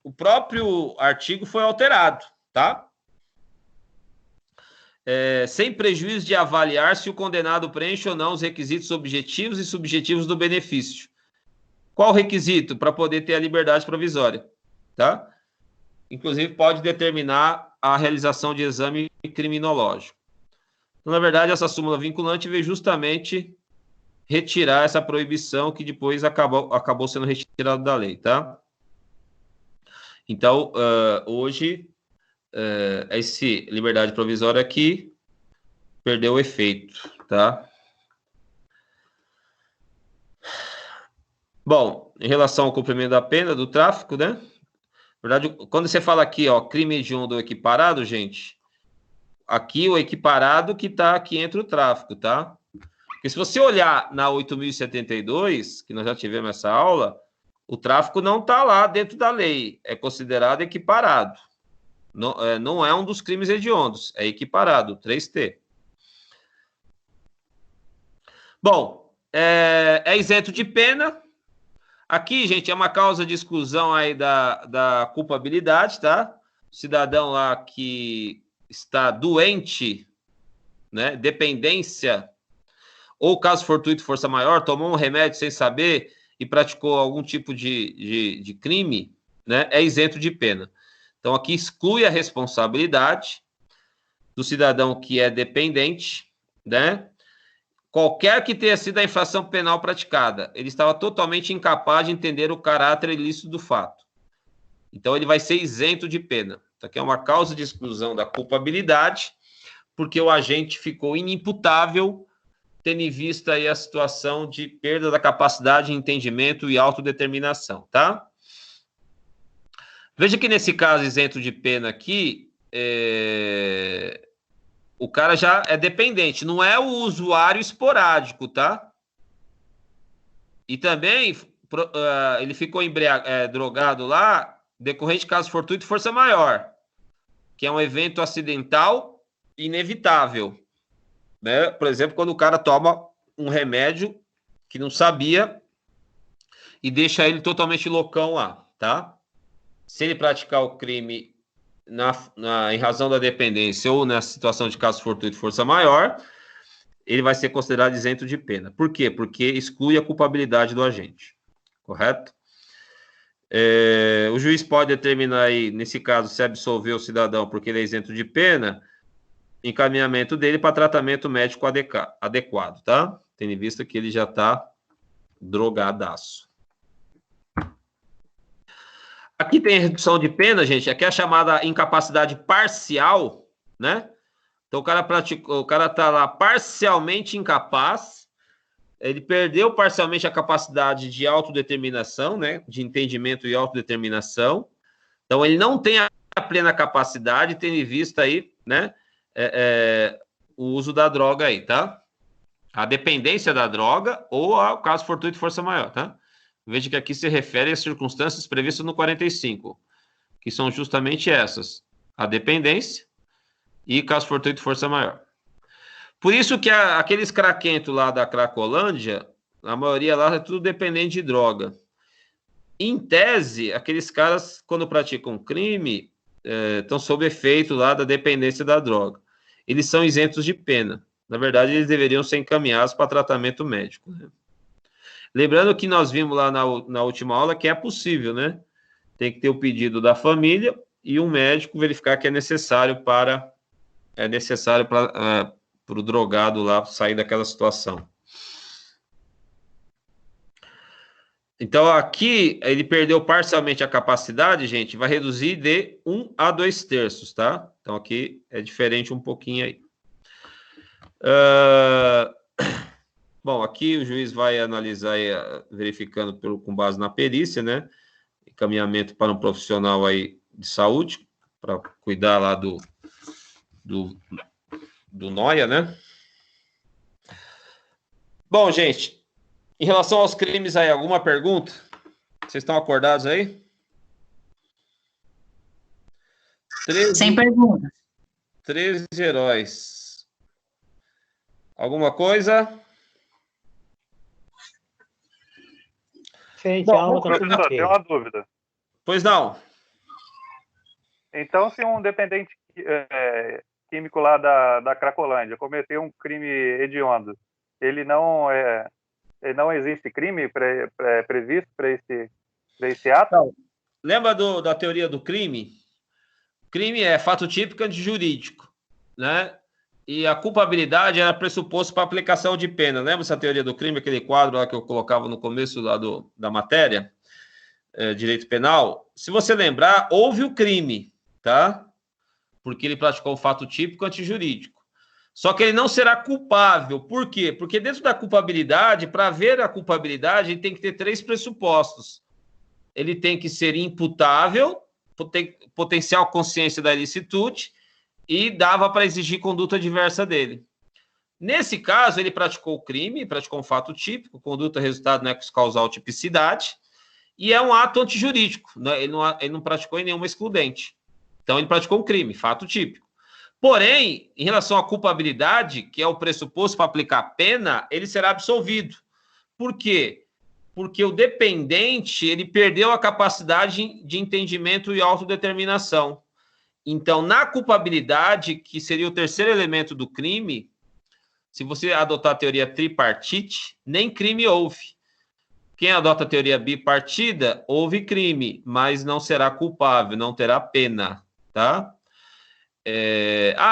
o próprio artigo foi alterado, tá? Sem prejuízo de avaliar se o condenado preenche ou não os requisitos objetivos e subjetivos do benefício. Qual o requisito para poder ter a liberdade provisória, tá? Inclusive, pode determinar a realização de exame criminológico. Então, na verdade, essa súmula vinculante veio justamente retirar essa proibição que depois acabou sendo retirada da lei, tá? Então, hoje, esse liberdade provisória aqui perdeu o efeito, tá? Bom, em relação ao cumprimento da pena do tráfico, né? Na verdade, quando você fala aqui, ó, crime hediondo ou equiparado, gente, aqui o equiparado que está aqui entre o tráfico, tá? Porque se você olhar na 8.072, que nós já tivemos essa aula, o tráfico não está lá dentro da lei, é considerado equiparado. Não é um dos crimes hediondos, é equiparado, 3T. Bom, é isento de pena. Aqui, gente, é uma causa de exclusão aí da culpabilidade, tá? O cidadão lá que está doente, né, dependência, ou caso fortuito, força maior, tomou um remédio sem saber e praticou algum tipo de crime, né, é isento de pena. Então, aqui exclui a responsabilidade do cidadão que é dependente, né? Qualquer que tenha sido a infração penal praticada, ele estava totalmente incapaz de entender o caráter ilícito do fato. Então, ele vai ser isento de pena. Isso aqui é uma causa de exclusão da culpabilidade, porque o agente ficou inimputável tendo em vista aí a situação de perda da capacidade de entendimento e autodeterminação, tá? Veja que nesse caso isento de pena aqui, o cara já é dependente, não é o usuário esporádico, tá? E também ele ficou drogado lá, decorrente de caso fortuito e força maior, que é um evento acidental inevitável, né? Por exemplo, quando o cara toma um remédio que não sabia e deixa ele totalmente loucão lá, tá? Se ele praticar o crime em razão da dependência ou na situação de caso fortuito e força maior, ele vai ser considerado isento de pena. Por quê? Porque exclui a culpabilidade do agente. Correto? O juiz pode determinar aí, nesse caso, se absolver o cidadão porque ele é isento de pena, encaminhamento dele para tratamento médico adequado, tá? Tendo em vista que ele já está drogadaço. Aqui tem redução de pena, gente, aqui é a chamada incapacidade parcial, né? Então o cara tá lá parcialmente incapaz, ele perdeu parcialmente a capacidade de autodeterminação, né? De entendimento e autodeterminação. Então ele não tem a plena capacidade, tendo em vista aí, né? O uso da droga aí, tá? A dependência da droga ou ao caso fortuito e força maior, tá? Veja que aqui se refere às circunstâncias previstas no 45, que são justamente essas: a dependência e caso fortuito e força maior. Por isso que aqueles craquentos lá da Cracolândia, a maioria lá é tudo dependente de droga. Em tese, aqueles caras, quando praticam crime, estão sob efeito lá da dependência da droga. Eles são isentos de pena. Na verdade, eles deveriam ser encaminhados para tratamento médico, né? Lembrando que nós vimos lá na última aula que é possível, né? Tem que ter o pedido da família e um médico verificar que é necessário para o drogado lá sair daquela situação. Então, aqui, ele perdeu parcialmente a capacidade, gente, vai reduzir de 1 a 2/3, tá? Então, aqui é diferente um pouquinho aí. Bom, aqui o juiz vai analisar, verificando com base na perícia, né? Encaminhamento para um profissional aí de saúde, para cuidar lá do NOIA, né? Bom, gente, em relação aos crimes aí, alguma pergunta? Vocês estão acordados aí? sem pergunta. 13 heróis. Alguma coisa? Feita a aula, tá tudo Professor, ok. tem uma dúvida. Pois não. Então, se um dependente químico lá da Cracolândia cometeu um crime hediondo, ele não existe crime previsto para esse ato? Então, lembra da teoria do crime? Crime é fato típico antijurídico, né? E a culpabilidade era pressuposto para aplicação de pena. Lembra essa teoria do crime, aquele quadro lá que eu colocava no começo lá da matéria? Direito penal? Se você lembrar, houve o crime, tá? Porque ele praticou o fato típico antijurídico. Só que ele não será culpável. Por quê? Porque dentro da culpabilidade, para haver a culpabilidade, ele tem que ter 3 pressupostos. Ele tem que ser imputável, potencial consciência da ilicitude, e dava para exigir conduta diversa dele. Nesse caso, ele praticou o crime, praticou um fato típico, conduta resultado nexo causal tipicidade, e é um ato antijurídico, né? Ele não praticou em nenhuma excludente. Então, ele praticou um crime, fato típico. Porém, em relação à culpabilidade, que é o pressuposto para aplicar a pena, ele será absolvido. Por quê? Porque o dependente, ele perdeu a capacidade de entendimento e autodeterminação. Então, na culpabilidade, que seria o terceiro elemento do crime, se você adotar a teoria tripartite, nem crime houve. Quem adota a teoria bipartida, houve crime, mas não será culpável, não terá pena, tá?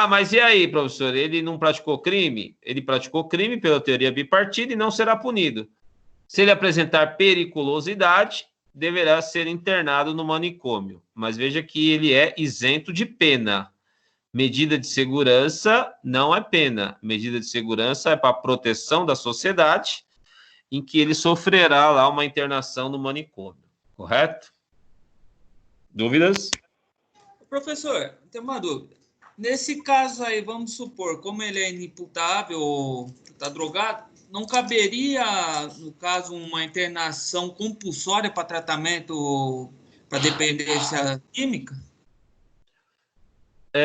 Mas e aí, professor? Ele não praticou crime? Ele praticou crime pela teoria bipartida e não será punido. Se ele apresentar periculosidade, deverá ser internado no manicômio. Mas veja que ele é isento de pena. Medida de segurança não é pena. Medida de segurança é para proteção da sociedade, em que ele sofrerá lá uma internação no manicômio. Correto? Dúvidas? Professor, tem uma dúvida. Nesse caso aí, vamos supor, como ele é inimputável ou está drogado, não caberia, no caso, uma internação compulsória para tratamento para dependência química?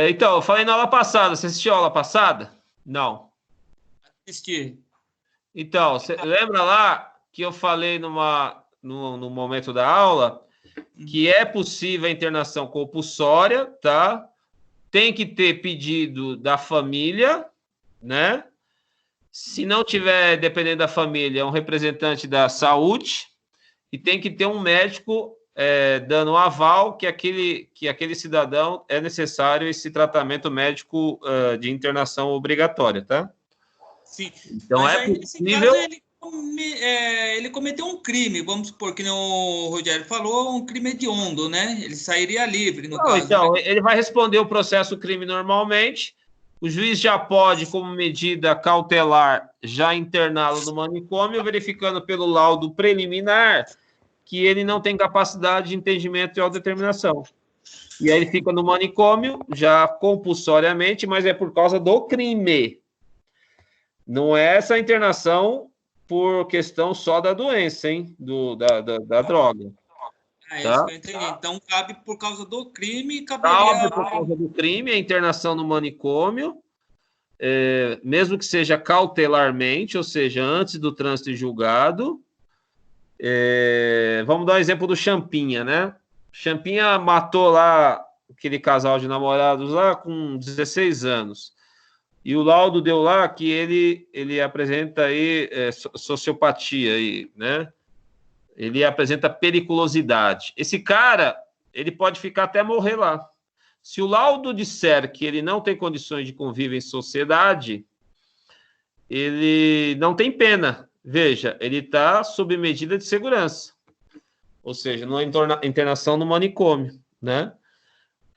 Então, eu falei na aula passada. Você assistiu a aula passada? Não. Assisti. Então, você lembra lá que eu falei no momento da aula que é possível a internação compulsória, tá? Tem que ter pedido da família, né? Se não tiver, dependendo da família, é um representante da saúde, e tem que ter um médico dando um aval que aquele cidadão é necessário esse tratamento médico de internação obrigatória, tá? Sim. Então, mas é aí, possível... nesse caso, ele cometeu um crime, vamos supor, que o Rogério falou, um crime hediondo, né? Ele sairia livre, no caso. Então, né? ele vai responder o processo crime normalmente, o juiz já pode, como medida cautelar, já interná-lo no manicômio, verificando pelo laudo preliminar que ele não tem capacidade de entendimento e autodeterminação. E aí ele fica no manicômio, já compulsoriamente, mas é por causa do crime. Não é essa internação por questão só da doença, hein? Da droga. É isso que eu entendi. Então, cabe por causa do crime, Cabe caberia... por causa do crime, a internação no manicômio, mesmo que seja cautelarmente, ou seja, antes do trânsito em julgado. Vamos dar um exemplo do Champinha, né? Champinha matou lá aquele casal de namorados lá com 16 anos. E o laudo deu lá que ele apresenta aí sociopatia aí, né? Ele apresenta periculosidade. Esse cara, ele pode ficar até morrer lá. Se o laudo disser que ele não tem condições de conviver em sociedade, ele não tem pena. Veja, ele está sob medida de segurança. Ou seja, numa internação no manicômio, né?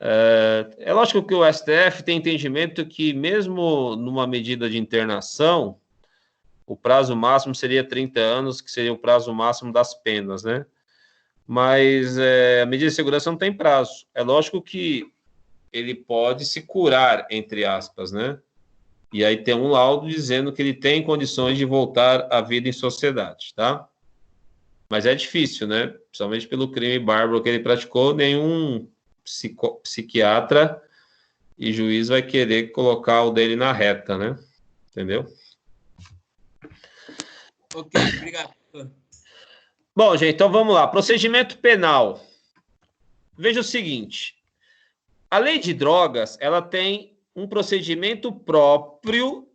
É lógico que o STF tem entendimento que, mesmo numa medida de internação, o prazo máximo seria 30 anos, que seria o prazo máximo das penas, né? Mas a medida de segurança não tem prazo. É lógico que ele pode se curar, entre aspas, né? E aí tem um laudo dizendo que ele tem condições de voltar à vida em sociedade, tá? Mas é difícil, né? Principalmente pelo crime bárbaro que ele praticou, nenhum psiquiatra e juiz vai querer colocar o dele na reta, né? Entendeu? Ok, obrigado. Bom, gente, então vamos lá. Procedimento penal. Veja o seguinte. A lei de drogas, ela tem um procedimento próprio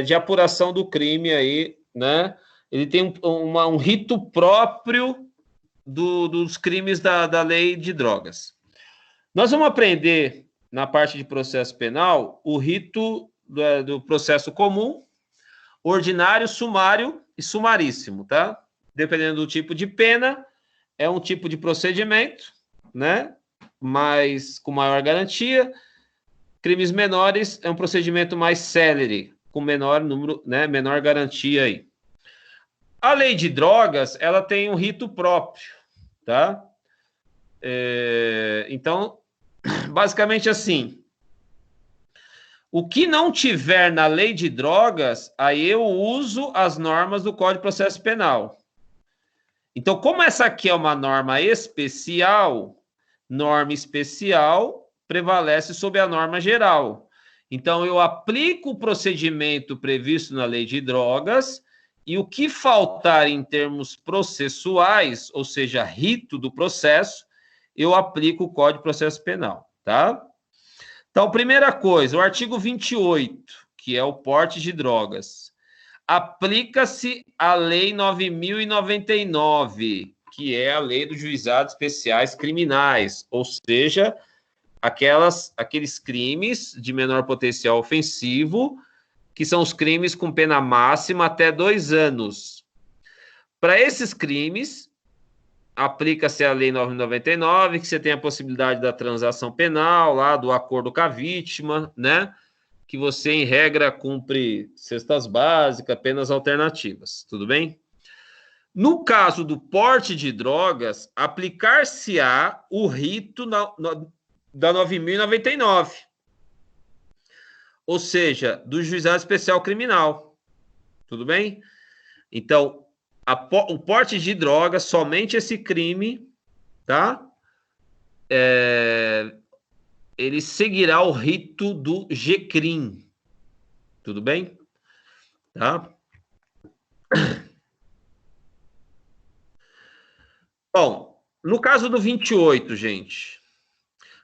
de apuração do crime aí, né? Ele tem um rito próprio dos crimes da lei de drogas. Nós vamos aprender, na parte de processo penal, o rito do processo comum, ordinário, sumário e sumaríssimo, tá? Dependendo do tipo de pena, é um tipo de procedimento, né? Mas com maior garantia. Crimes menores é um procedimento mais célere, com menor número, né? Menor garantia aí. A lei de drogas, ela tem um rito próprio, tá? Então, basicamente assim, o que não tiver na lei de drogas, aí eu uso as normas do Código de Processo Penal. Então, como essa aqui é uma norma especial prevalece sobre a norma geral. Então, eu aplico o procedimento previsto na lei de drogas e o que faltar em termos processuais, ou seja, rito do processo, eu aplico o Código de Processo Penal, tá? Então, primeira coisa, o artigo 28, que é o porte de drogas, aplica-se a Lei 9.099, que é a Lei dos Juizados Especiais Criminais, ou seja, aqueles crimes de menor potencial ofensivo, que são os crimes com pena máxima até 2 anos. Para esses crimes, aplica-se a Lei 9.099, que você tem a possibilidade da transação penal, lá do acordo com a vítima, né? Que você, em regra, cumpre cestas básicas, penas alternativas, tudo bem? No caso do porte de drogas, aplicar-se-á o rito da 9.099, ou seja, do Juizado Especial Criminal, tudo bem? Então, o porte de drogas, somente esse crime, tá? Ele seguirá o rito do GCRIM, tudo bem? Tá? Bom, no caso do 28, gente,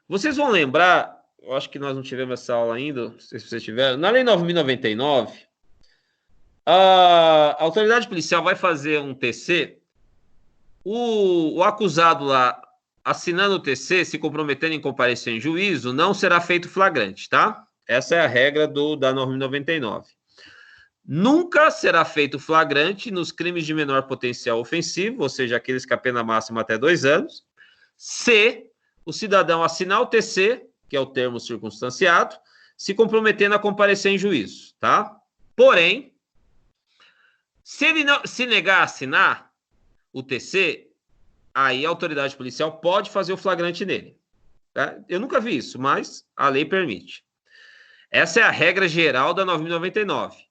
vocês vão lembrar, eu acho que nós não tivemos essa aula ainda, não sei se vocês tiveram, na Lei 9.099, a autoridade policial vai fazer um TC, o acusado lá, assinando o TC, se comprometendo em comparecer em juízo, não será feito flagrante, tá? Essa é a regra da 9.099. Nunca será feito flagrante nos crimes de menor potencial ofensivo, ou seja, aqueles com a pena máxima até 2 anos, se o cidadão assinar o TC, que é o termo circunstanciado, se comprometendo a comparecer em juízo, tá? Porém, se ele não se negar a assinar o TC, aí a autoridade policial pode fazer o flagrante nele. Tá? Eu nunca vi isso, mas a lei permite. Essa é a regra geral da 9.099.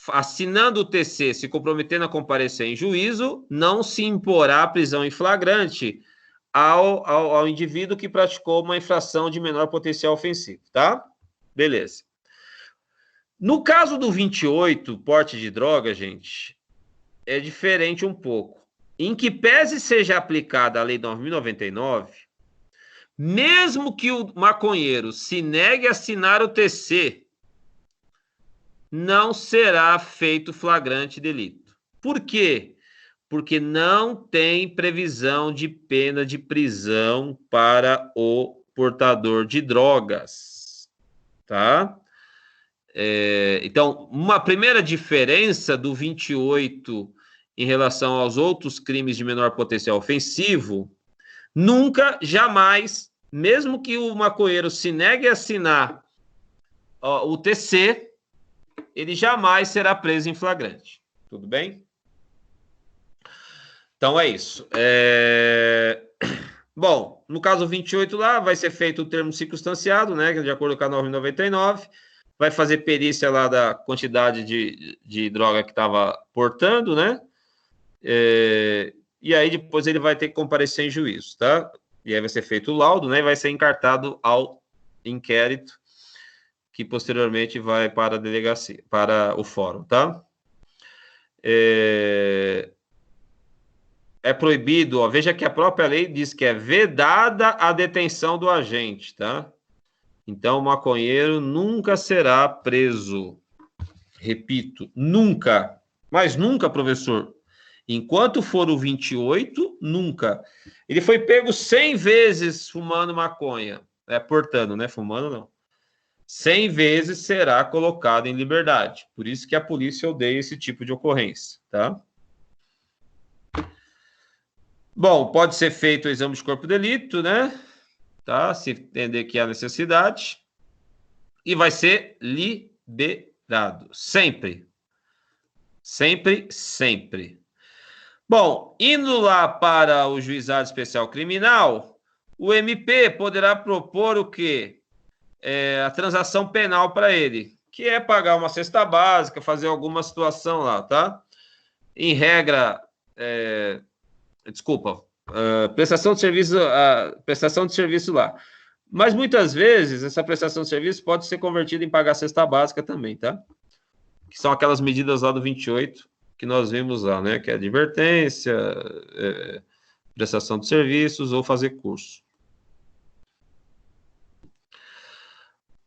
Assinando o TC, se comprometendo a comparecer em juízo, não se imporá a prisão em flagrante ao indivíduo que praticou uma infração de menor potencial ofensivo, tá? Beleza. No caso do 28, porte de droga, gente, é diferente um pouco. Em que pese seja aplicada a Lei 9.099, mesmo que o maconheiro se negue a assinar o TC, não será feito flagrante delito. Por quê? Porque não tem previsão de pena de prisão para o portador de drogas, tá? Então, uma primeira diferença do 28 em relação aos outros crimes de menor potencial ofensivo, nunca, jamais, mesmo que o maconheiro se negue a assinar o TC, ele jamais será preso em flagrante. Tudo bem? Então é isso. Bom, no caso 28 lá, vai ser feito o termo circunstanciado, né? De acordo com a 9.099. Vai fazer perícia lá da quantidade de droga que estava portando, né? E aí depois ele vai ter que comparecer em juízo, tá? E aí vai ser feito o laudo, né? E vai ser encartado ao inquérito, que posteriormente vai para a delegacia, para o fórum, tá? É proibido, ó, veja que a própria lei diz que é vedada a detenção do agente, tá? Então, o maconheiro nunca será preso. Repito, nunca. Mas nunca, professor. Enquanto for o 28, nunca. Ele foi pego 100 vezes fumando maconha. Portando, né? Fumando, não. 100 vezes será colocado em liberdade. Por isso que a polícia odeia esse tipo de ocorrência, tá? Bom, pode ser feito o exame de corpo de delito, né? Tá? Se entender que há necessidade. E vai ser liberado. Sempre. Sempre, sempre. Bom, indo lá para o Juizado Especial Criminal, o MP poderá propor o quê? A transação penal para ele, que é pagar uma cesta básica, fazer alguma situação lá, tá? Em regra, prestação de serviço lá. Mas muitas vezes essa prestação de serviço pode ser convertida em pagar cesta básica também, tá? Que são aquelas medidas lá do 28 que nós vimos lá, né? Que é advertência, prestação de serviços ou fazer curso.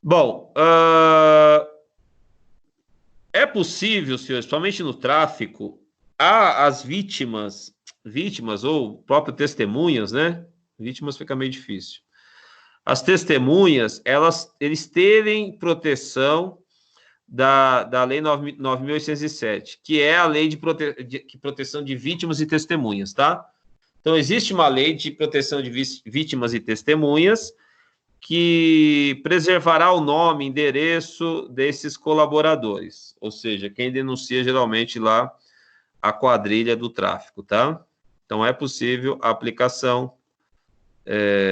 Bom, é possível, senhores, somente no tráfico, as vítimas ou próprias testemunhas, né? Vítimas fica meio difícil. As testemunhas, eles terem proteção da Lei 9.807, que é a lei de proteção de vítimas e testemunhas, tá? Então, existe uma lei de proteção de vítimas e testemunhas que preservará o nome, endereço desses colaboradores, ou seja, quem denuncia geralmente lá a quadrilha do tráfico, tá? Então, é possível a aplicação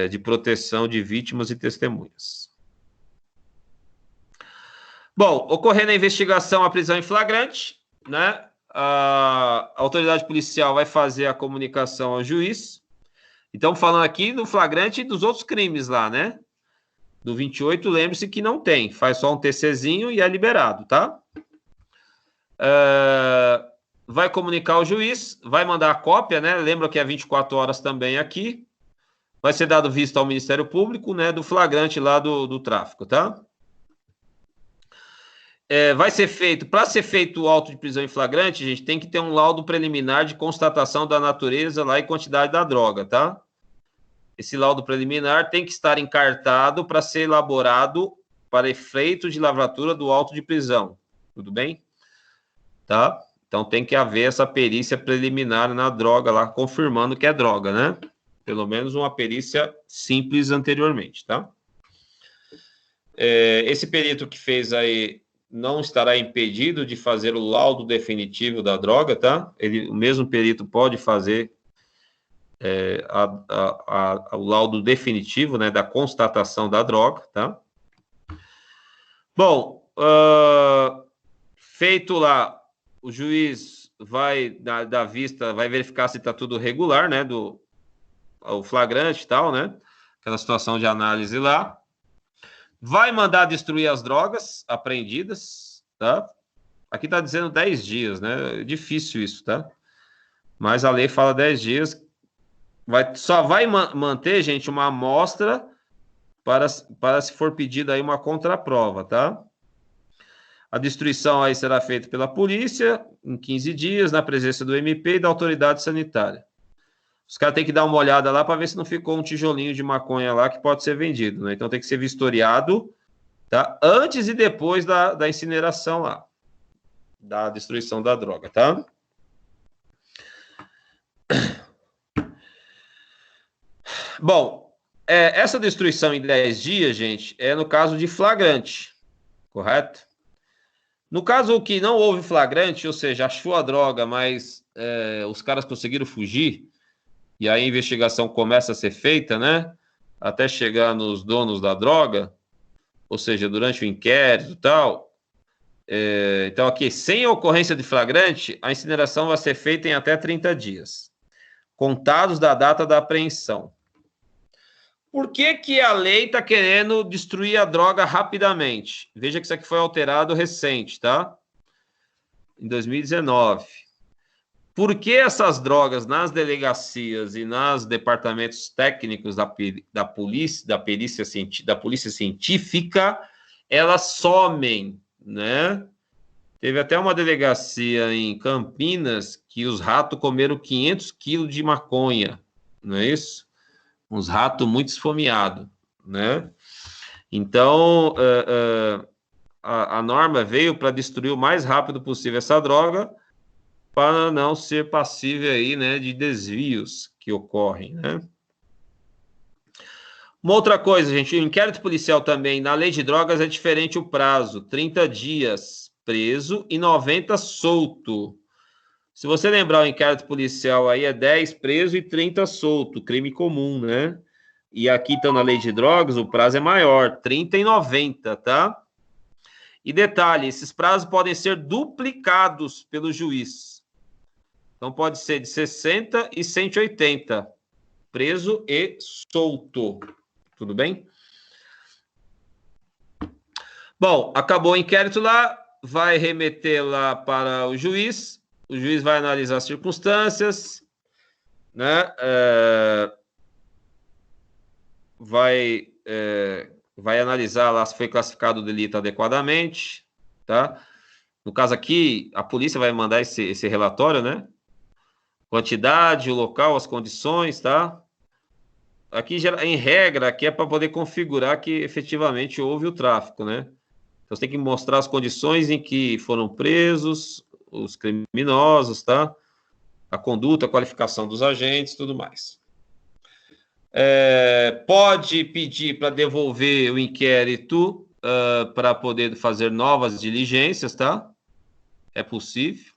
de proteção de vítimas e testemunhas. Bom, ocorrendo a investigação, a prisão em flagrante, né? A autoridade policial vai fazer a comunicação ao juiz. Então, falando aqui do flagrante e dos outros crimes lá, né? Do 28, lembre-se que não tem. Faz só um TCzinho e é liberado, tá? Vai comunicar ao juiz, vai mandar a cópia, né? Lembra que é 24 horas também aqui. Vai ser dado vista ao Ministério Público, né? Do flagrante lá do tráfico, tá? Vai ser feito, para ser feito o auto de prisão em flagrante, gente, tem que ter um laudo preliminar de constatação da natureza lá e quantidade da droga, tá? Esse laudo preliminar tem que estar encartado para ser elaborado para efeito de lavratura do auto de prisão, tudo bem? Tá? Então tem que haver essa perícia preliminar na droga lá, confirmando que é droga, né? Pelo menos uma perícia simples anteriormente, tá? Esse perito que fez aí não estará impedido de fazer o laudo definitivo da droga, tá? O mesmo perito pode fazer o laudo definitivo, né, da constatação da droga, tá? Bom, feito lá, o juiz vai dar vista, vai verificar se está tudo regular, né, o flagrante e tal, né? Aquela situação de análise lá. Vai mandar destruir as drogas apreendidas, tá? Aqui está dizendo 10 dias, né? É difícil isso, tá? Mas a lei fala 10 dias. Só vai manter, gente, uma amostra para se for pedida aí uma contraprova, tá? A destruição aí será feita pela polícia em 15 dias, na presença do MP e da autoridade sanitária. Os caras têm que dar uma olhada lá para ver se não ficou um tijolinho de maconha lá que pode ser vendido, né? Então tem que ser vistoriado, tá? Antes e depois da incineração lá, da destruição da droga, tá? Bom, essa destruição em 10 dias, gente, é no caso de flagrante, correto? No caso que não houve flagrante, ou seja, achou a droga, mas os caras conseguiram fugir, e aí a investigação começa a ser feita, né? Até chegar nos donos da droga, ou seja, durante o inquérito e tal. Então, aqui, sem ocorrência de flagrante, a incineração vai ser feita em até 30 dias, contados da data da apreensão. Por que a lei está querendo destruir a droga rapidamente? Veja que isso aqui foi alterado recente, tá? Em 2019. Por que essas drogas nas delegacias e nos departamentos técnicos da polícia científica, elas somem, né? Teve até uma delegacia em Campinas que os ratos comeram 500 quilos de maconha, não é isso? Uns ratos muito esfomeados, né? Então, a norma veio para destruir o mais rápido possível essa droga, para não ser passível aí, né, de desvios que ocorrem, né? Uma outra coisa, gente, o inquérito policial também, na lei de drogas é diferente o prazo, 30 dias preso e 90 solto. Se você lembrar, o inquérito policial aí é 10 preso e 30 solto, crime comum, né? E aqui, então, na lei de drogas, o prazo é maior, 30 e 90, tá? E detalhe, esses prazos podem ser duplicados pelo juiz. Então, pode ser de 60 e 180, preso e solto. Tudo bem? Bom, acabou o inquérito lá, vai remeter lá para o juiz vai analisar as circunstâncias, né? Vai analisar lá se foi classificado o delito adequadamente, tá? No caso aqui, a polícia vai mandar esse relatório, né? Quantidade, o local, as condições, tá? Aqui, em regra, aqui é para poder configurar que efetivamente houve o tráfico, né? Então, você tem que mostrar as condições em que foram presos os criminosos, tá? a conduta, a qualificação dos agentes, tudo mais. Pode pedir para devolver o inquérito para poder fazer novas diligências, tá? É possível.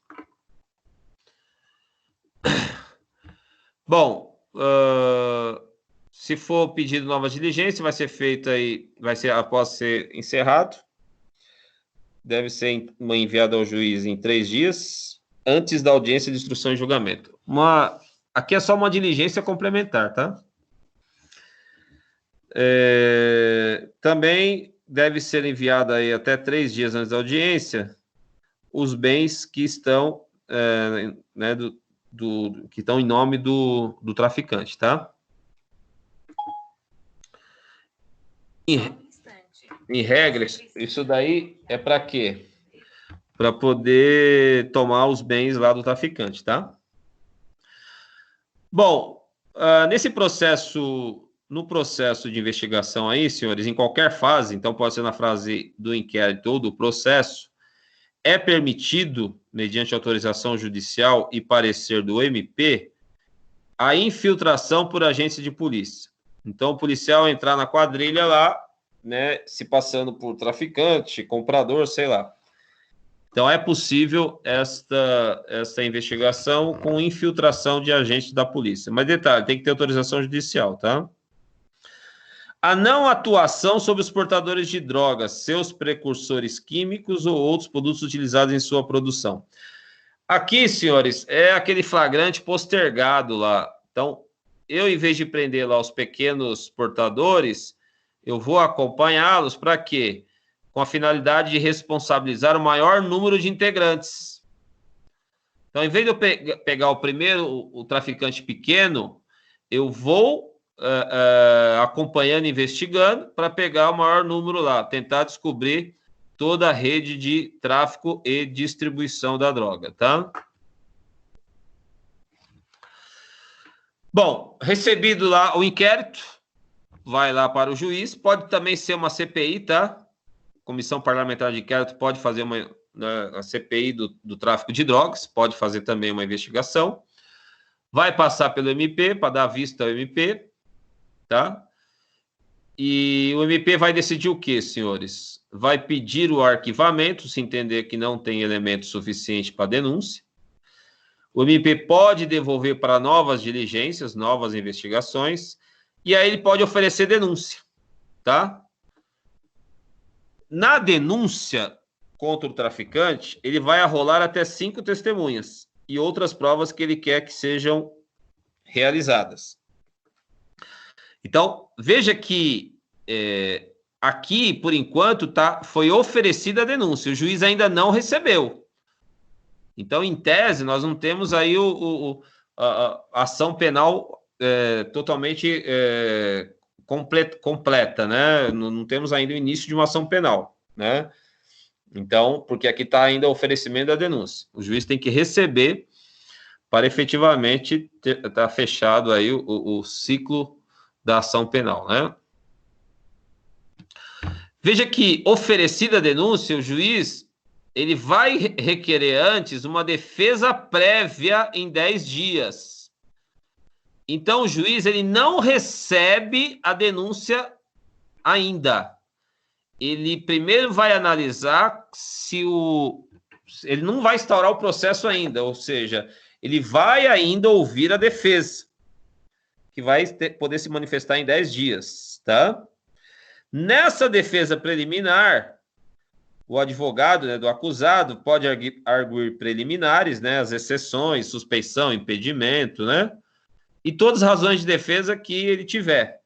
Bom, se for pedido nova diligência, vai ser feita aí, vai ser após ser encerrado. Deve ser enviado ao juiz em 3 dias, antes da audiência de instrução e julgamento. Aqui é só uma diligência complementar, tá? Também deve ser enviado aí até 3 dias antes da audiência os bens que estão, né, que estão em nome do traficante, tá? Em regra, isso daí é para quê? Para poder tomar os bens lá do traficante, tá? Bom, nesse processo, no processo de investigação aí, senhores, em qualquer fase, então pode ser na fase do inquérito ou do processo, é permitido, mediante autorização judicial e parecer do MP, a infiltração por agentes de polícia. Então, o policial entrar na quadrilha lá, né, se passando por traficante, comprador, sei lá. Então, é possível esta investigação com infiltração de agentes da polícia. Mas, detalhe, tem que ter autorização judicial, tá? A não atuação sobre os portadores de drogas, seus precursores químicos ou outros produtos utilizados em sua produção. Aqui, senhores, é aquele flagrante postergado lá. Então, eu, em vez de prender lá os pequenos portadores, eu vou acompanhá-los para quê? Com a finalidade de responsabilizar o maior número de integrantes. Então, em vez de eu pegar o primeiro, o traficante pequeno, eu vou acompanhando, investigando, para pegar o maior número lá, tentar descobrir toda a rede de tráfico e distribuição da droga, tá? Bom, recebido lá o inquérito, vai lá para o juiz, pode também ser uma CPI, tá? Comissão Parlamentar de Inquérito pode fazer a CPI do tráfico de drogas, pode fazer também uma investigação, vai passar pelo MP, para dar vista ao MP, tá? E o MP vai decidir o quê, senhores? Vai pedir o arquivamento, se entender que não tem elemento suficiente para denúncia. O MP pode devolver para novas diligências, novas investigações, e aí ele pode oferecer denúncia, tá? Na denúncia contra o traficante, ele vai arrolar até 5 testemunhas e outras provas que ele quer que sejam realizadas. Então, veja que aqui, por enquanto, foi oferecida a denúncia, o juiz ainda não recebeu. Então, em tese, nós não temos aí a ação penal totalmente completa, né? Não temos ainda o início de uma ação penal, né? Então, porque aqui está ainda o oferecimento da denúncia. O juiz tem que receber para efetivamente estar fechado aí o ciclo da ação penal, né? Veja que, oferecida a denúncia, o juiz ele vai requerer antes uma defesa prévia em 10 dias. Então, o juiz ele não recebe a denúncia ainda. Ele primeiro vai analisar se ele não vai instaurar o processo ainda, ou seja, ele vai ainda ouvir a defesa, que vai poder se manifestar em 10 dias, tá? Nessa defesa preliminar, o advogado, né, do acusado pode arguir preliminares, né, as exceções, suspeição, impedimento, né, e todas as razões de defesa que ele tiver.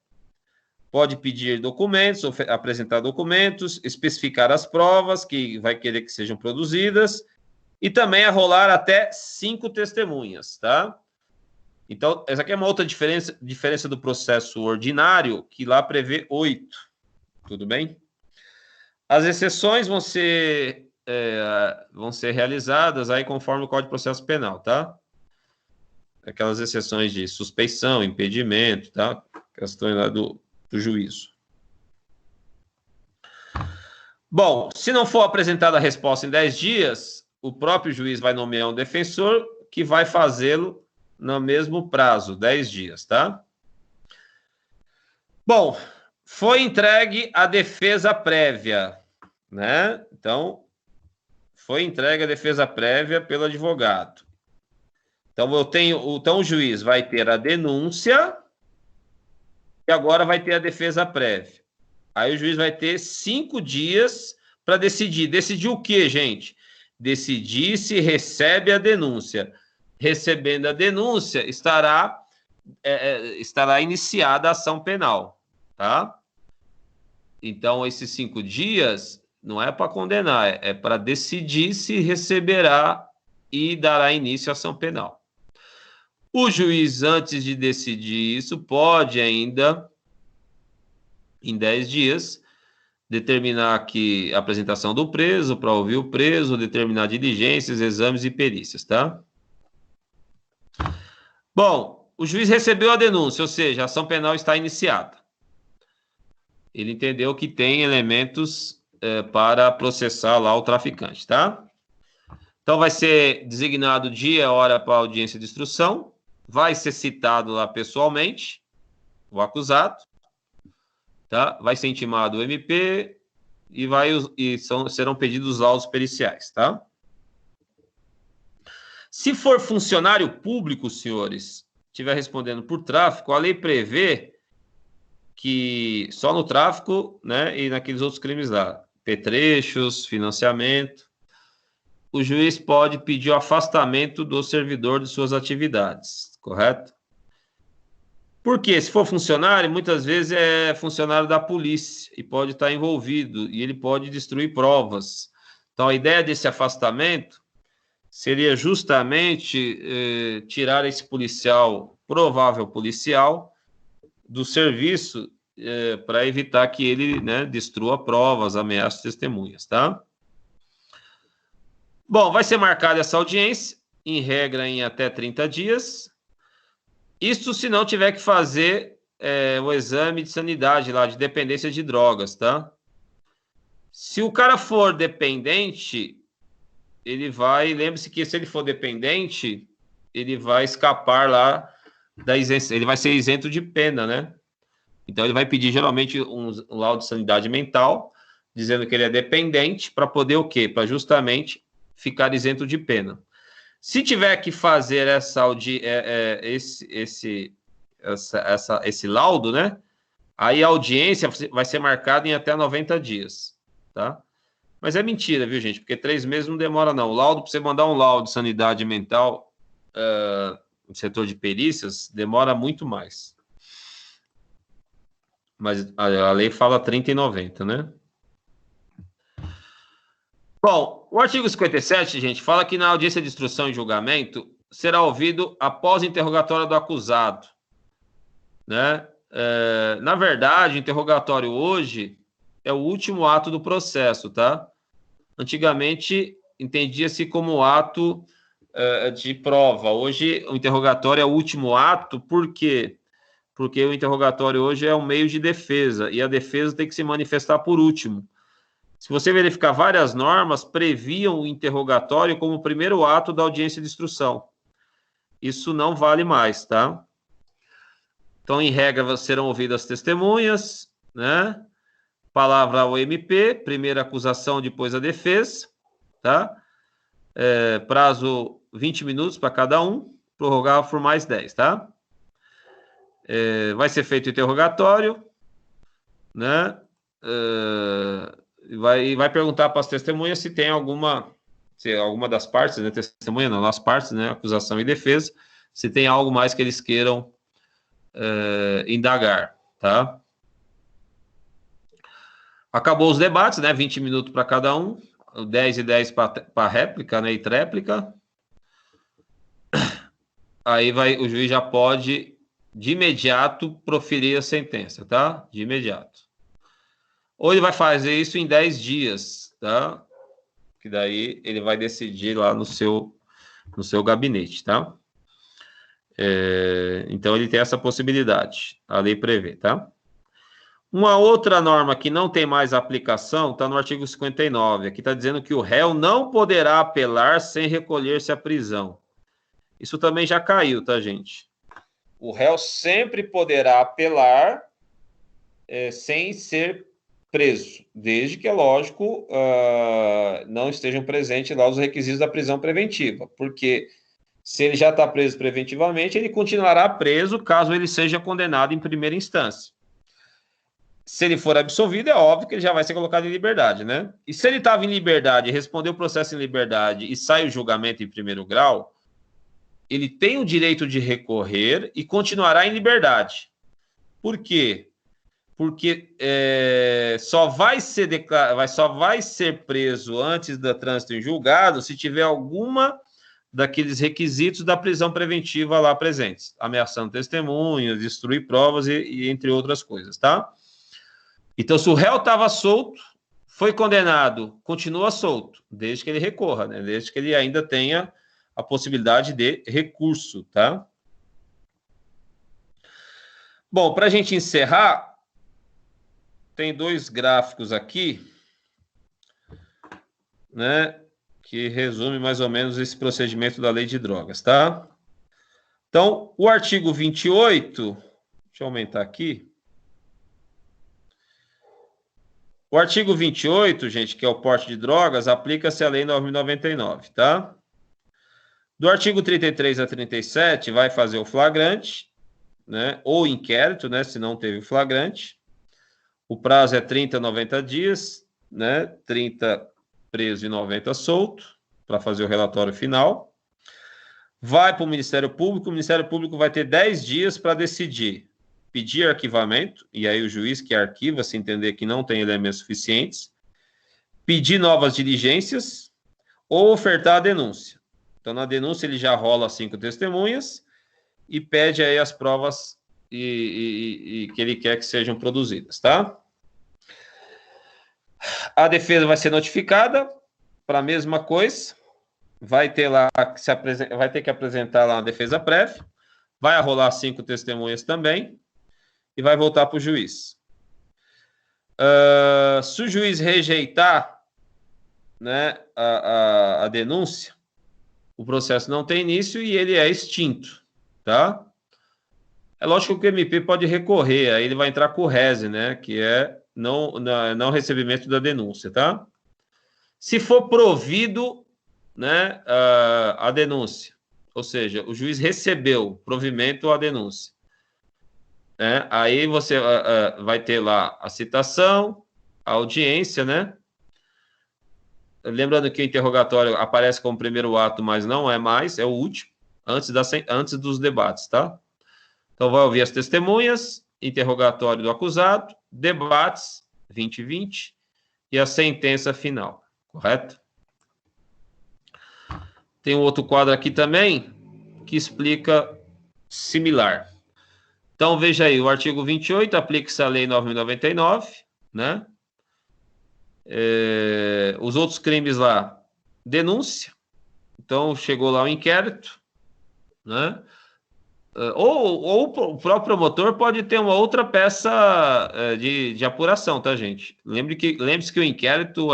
Pode pedir documentos, apresentar documentos, especificar as provas que vai querer que sejam produzidas e também arrolar até 5 testemunhas, tá? Então, essa aqui é uma outra diferença do processo ordinário, que lá prevê 8, tudo bem? As exceções vão ser realizadas aí conforme o Código de Processo Penal, tá? Aquelas exceções de suspeição, impedimento, tá? Questões lá do juízo. Bom, se não for apresentada a resposta em 10 dias, o próprio juiz vai nomear um defensor que vai fazê-lo no mesmo prazo, 10 dias, tá? Bom, foi entregue a defesa prévia, né? Então, foi entregue a defesa prévia pelo advogado. Então, então o juiz vai ter a denúncia e agora vai ter a defesa prévia. Aí o juiz vai ter 5 dias para decidir. Decidir o quê, gente? Decidir se recebe a denúncia. Recebendo a denúncia, estará iniciada a ação penal, tá? Então, esses 5 dias não é para condenar, é para decidir se receberá e dará início à ação penal. O juiz, antes de decidir isso, pode ainda, em 10 dias, determinar aqui a apresentação do preso, para ouvir o preso, determinar diligências, exames e perícias, tá? Bom, o juiz recebeu a denúncia, ou seja, a ação penal está iniciada. Ele entendeu que tem elementos para processar lá o traficante, tá? Então, vai ser designado dia e hora para a audiência de instrução, vai ser citado lá pessoalmente o acusado, tá? Vai ser intimado o MP serão pedidos os laudos periciais, tá? Se for funcionário público, senhores, estiver respondendo por tráfico, a lei prevê que só no tráfico, né, e naqueles outros crimes lá, petrechos, financiamento, o juiz pode pedir o afastamento do servidor de suas atividades, correto? Porque se for funcionário, muitas vezes é funcionário da polícia e pode estar envolvido e ele pode destruir provas. Então, a ideia desse afastamento seria justamente tirar esse policial, provável policial, do serviço para evitar que ele, né, destrua provas, ameace testemunhas, tá? Bom, vai ser marcada essa audiência, em regra em até 30 dias. Isso se não tiver que fazer o exame de sanidade lá, de dependência de drogas, tá? Se o cara for dependente, ele vai... Lembre-se que se ele for dependente, ele vai escapar lá da isenção, ele vai ser isento de pena, né? Então, ele vai pedir, geralmente, um laudo de sanidade mental, dizendo que ele é dependente, para poder o quê? Para justamente ficar isento de pena. Se tiver que fazer esse laudo, né? Aí a audiência vai ser marcada em até 90 dias, tá? Mas é mentira, viu, gente? Porque 3 meses não demora, não. O laudo, para você mandar um laudo de sanidade mental no setor de perícias, demora muito mais. Mas a lei fala 30 e 90, né? Bom, o artigo 57, gente, fala que na audiência de instrução e julgamento será ouvido após o interrogatório do acusado, né? Na verdade, o interrogatório hoje é o último ato do processo, tá? Antigamente, entendia-se como ato de prova. Hoje, o interrogatório é o último ato, por quê? Porque o interrogatório hoje é um meio de defesa, e a defesa tem que se manifestar por último. Se você verificar, várias normas previam o interrogatório como o primeiro ato da audiência de instrução. Isso não vale mais, tá? Então, em regra, serão ouvidas testemunhas, né? Palavra ao MP, primeira acusação, depois a defesa, tá? Prazo 20 minutos para cada um, prorrogável por mais 10, tá? Vai ser feito o interrogatório, né? Vai perguntar para as testemunhas se tem alguma das partes, né? Testemunha não, as partes, né? Acusação e defesa, se tem algo mais que eles queiram indagar, tá? Acabou os debates, né? 20 minutos para cada um, 10 e 10 para réplica, né? E tréplica. Aí o juiz já pode, de imediato, proferir a sentença, tá? De imediato. Ou ele vai fazer isso em 10 dias, tá? Que daí ele vai decidir lá no seu gabinete, tá? Então, ele tem essa possibilidade. A lei prevê, tá? Uma outra norma que não tem mais aplicação está no artigo 59. Aqui está dizendo que o réu não poderá apelar sem recolher-se à prisão. Isso também já caiu, tá, gente? O réu sempre poderá apelar sem ser preso, desde que, é lógico, não estejam presentes lá os requisitos da prisão preventiva, porque se ele já está preso preventivamente, ele continuará preso caso ele seja condenado em primeira instância. Se ele for absolvido, é óbvio que ele já vai ser colocado em liberdade, né? E se ele estava em liberdade, respondeu o processo em liberdade e sai o julgamento em primeiro grau, ele tem o direito de recorrer e continuará em liberdade. Por quê? Porque só vai ser preso antes do trânsito em julgado se tiver alguma daqueles requisitos da prisão preventiva lá presentes, ameaçando testemunhas, destruir provas e entre outras coisas, tá? Então, se o réu estava solto, foi condenado, continua solto, desde que ele recorra, né? Desde que ele ainda tenha a possibilidade de recurso, tá? Bom, para a gente encerrar, tem 2 gráficos aqui, né, que resume mais ou menos esse procedimento da lei de drogas, tá? Então, o artigo 28, deixa eu aumentar aqui. O artigo 28, gente, que é o porte de drogas, aplica-se a lei 9.099, tá? Do artigo 33 a 37, vai fazer o flagrante, né, ou inquérito, né, se não teve o flagrante. O prazo é 30 a 90 dias, né, 30 preso e 90 solto, para fazer o relatório final. Vai para o Ministério Público vai ter 10 dias para decidir, pedir arquivamento, e aí o juiz que arquiva, se entender que não tem elementos suficientes, pedir novas diligências ou ofertar a denúncia. Então, na denúncia, ele já rola 5 testemunhas e pede aí as provas que ele quer que sejam produzidas, tá? A defesa vai ser notificada para a mesma coisa, vai ter que apresentar lá uma defesa prévia, vai rolar 5 testemunhas também e vai voltar para o juiz. Se o juiz rejeitar, né, a denúncia, o processo não tem início e ele é extinto, tá? É lógico que o MP pode recorrer, aí ele vai entrar com o rese, né, que é não recebimento da denúncia, tá? Se for provido, né, a denúncia, ou seja, o juiz recebeu provimento à denúncia, né, aí você vai ter lá a citação, a audiência, né? Lembrando que o interrogatório aparece como primeiro ato, mas não é mais, é o último, antes dos debates, tá? Então, vai ouvir as testemunhas, interrogatório do acusado, debates, 2020, e a sentença final, correto? Tem um outro quadro aqui também, que explica similar. Então, veja aí, o artigo 28 aplica-se à lei 9.099, né? Os outros crimes lá, denúncia, então chegou lá o inquérito, né? Ou o próprio promotor pode ter uma outra peça de apuração, tá, gente? Lembre-se que o inquérito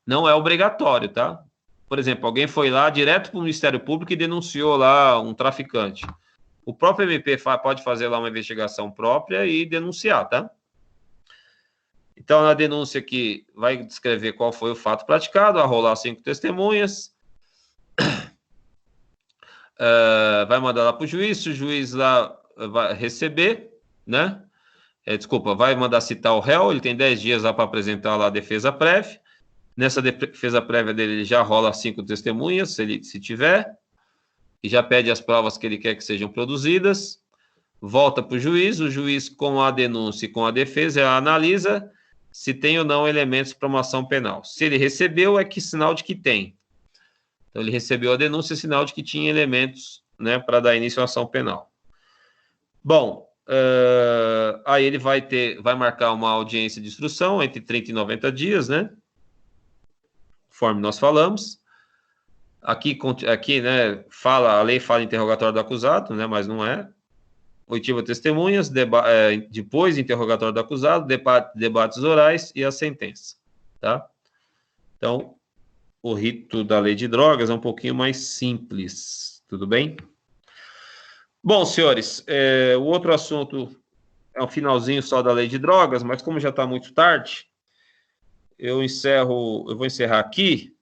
não é obrigatório, tá? Por exemplo, alguém foi lá direto para o Ministério Público e denunciou lá um traficante. O próprio MP pode fazer lá uma investigação própria e denunciar, tá? Então, na denúncia aqui, vai descrever qual foi o fato praticado, vai rolar 5 testemunhas, vai mandar lá para o juiz, se o juiz lá vai receber, né? Vai mandar citar o réu, ele tem 10 dias lá para apresentar lá a defesa prévia. Nessa defesa prévia dele, ele já rola 5 testemunhas, se tiver, e já pede as provas que ele quer que sejam produzidas, volta para o juiz com a denúncia e com a defesa, analisa se tem ou não elementos para uma ação penal. Se ele recebeu, é sinal de que tem. Então, ele recebeu a denúncia, sinal de que tinha elementos, né, para dar início à ação penal. Bom, aí ele vai marcar uma audiência de instrução entre 30 e 90 dias, né? Conforme nós falamos. Aqui, né, a lei fala interrogatório do acusado, né, mas não é. Oitiva testemunhas, depois interrogatório do acusado, debates orais e a sentença, tá? Então, o rito da lei de drogas é um pouquinho mais simples, Tudo bem? Bom, senhores, o outro assunto é um finalzinho só da lei de drogas, mas como já está muito tarde, eu vou encerrar aqui,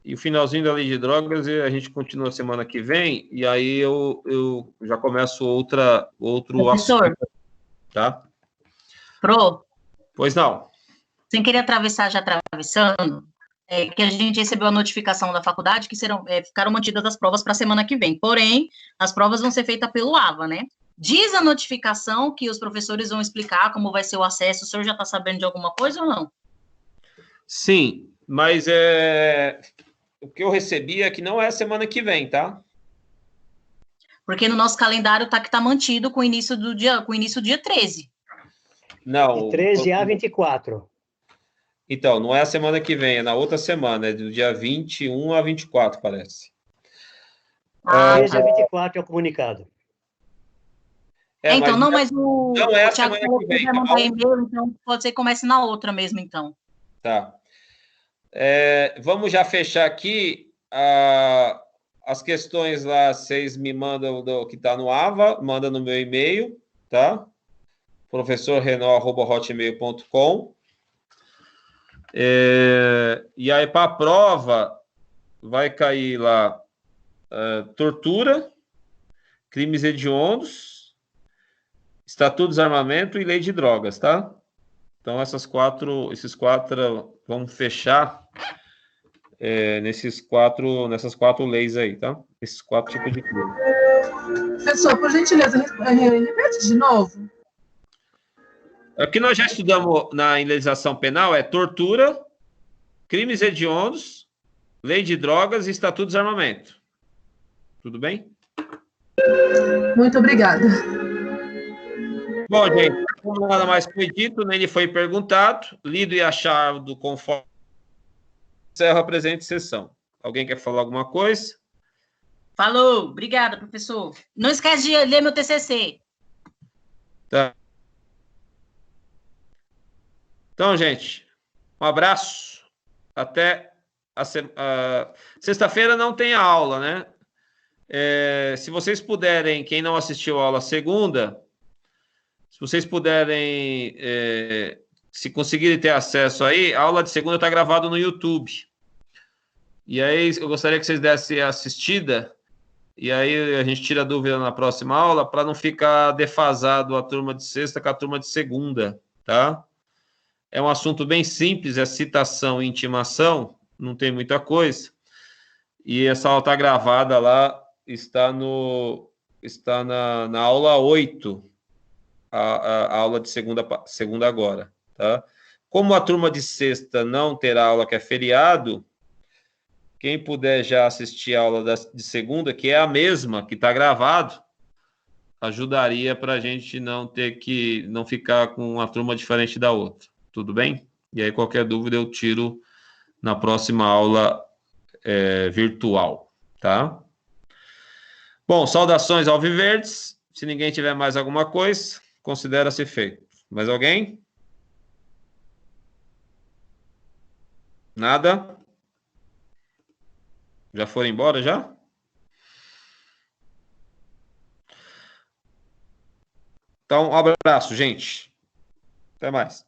e o finalzinho da lei de drogas a gente continua semana que vem, e aí eu já começo outro Professor, assunto, tá? Pro, Pois não. sem querer atravessar, já atravessando, que a gente recebeu a notificação da faculdade que ficaram mantidas as provas para a semana que vem. Porém, as provas vão ser feitas pelo AVA, né? Diz a notificação que os professores vão explicar como vai ser o acesso. O senhor já está sabendo de alguma coisa ou não? Sim, mas o que eu recebi é que não é semana que vem, tá? Porque no nosso calendário tá que tá mantido com o início do dia 13. Não. De 13 a 24. Então, não é a semana que vem, é na outra semana, é do dia 21 a 24, parece. 13 a 24 é o comunicado. Então, mas não é a semana que vem. Vai mandar e-mail, então pode ser que comece na outra mesmo, então. Tá. Vamos já fechar aqui as questões lá, vocês me mandam que está no AVA, manda no meu e-mail, tá? professorrenal@hotmail.com. E aí, para a prova, vai cair lá tortura, crimes hediondos, Estatuto do Desarmamento e Lei de Drogas, tá? Então, esses quatro, vamos fechar nessas quatro leis aí, tá? Esses 4 tipos de crime. Professor, por gentileza, repete de novo. O que nós já estudamos na legislação penal é tortura, crimes hediondos, lei de drogas e Estatuto do Desarmamento. Tudo bem? Muito obrigada. Bom, gente, como nada mais foi dito, nem lhe foi perguntado, lido e achado conforme encerro a presente sessão. Alguém quer falar alguma coisa? Falou, obrigada, professor. Não esquece de ler meu TCC. Tá. Então, gente, um abraço. Até sexta-feira não tem aula, né? Se vocês puderem, quem não assistiu a aula segunda, se vocês puderem, se conseguirem ter acesso aí, a aula de segunda está gravada no YouTube. E aí eu gostaria que vocês dessem a assistida, e aí a gente tira a dúvida na próxima aula, para não ficar defasado a turma de sexta com a turma de segunda, tá? É um assunto bem simples, é citação e intimação, não tem muita coisa. E essa aula está gravada lá, está na aula 8, a aula de segunda agora, tá? Como a turma de sexta não terá aula, que é feriado, quem puder já assistir a aula de segunda, que é a mesma, que está gravado, ajudaria para a gente não ficar com uma turma diferente da outra. Tudo bem? E aí, qualquer dúvida, eu tiro na próxima aula virtual, tá? Bom, saudações alviverdes. Se ninguém tiver mais alguma coisa, considera-se feito. Mais alguém? Nada? Já foram embora, já? Então, um abraço, gente. Até mais.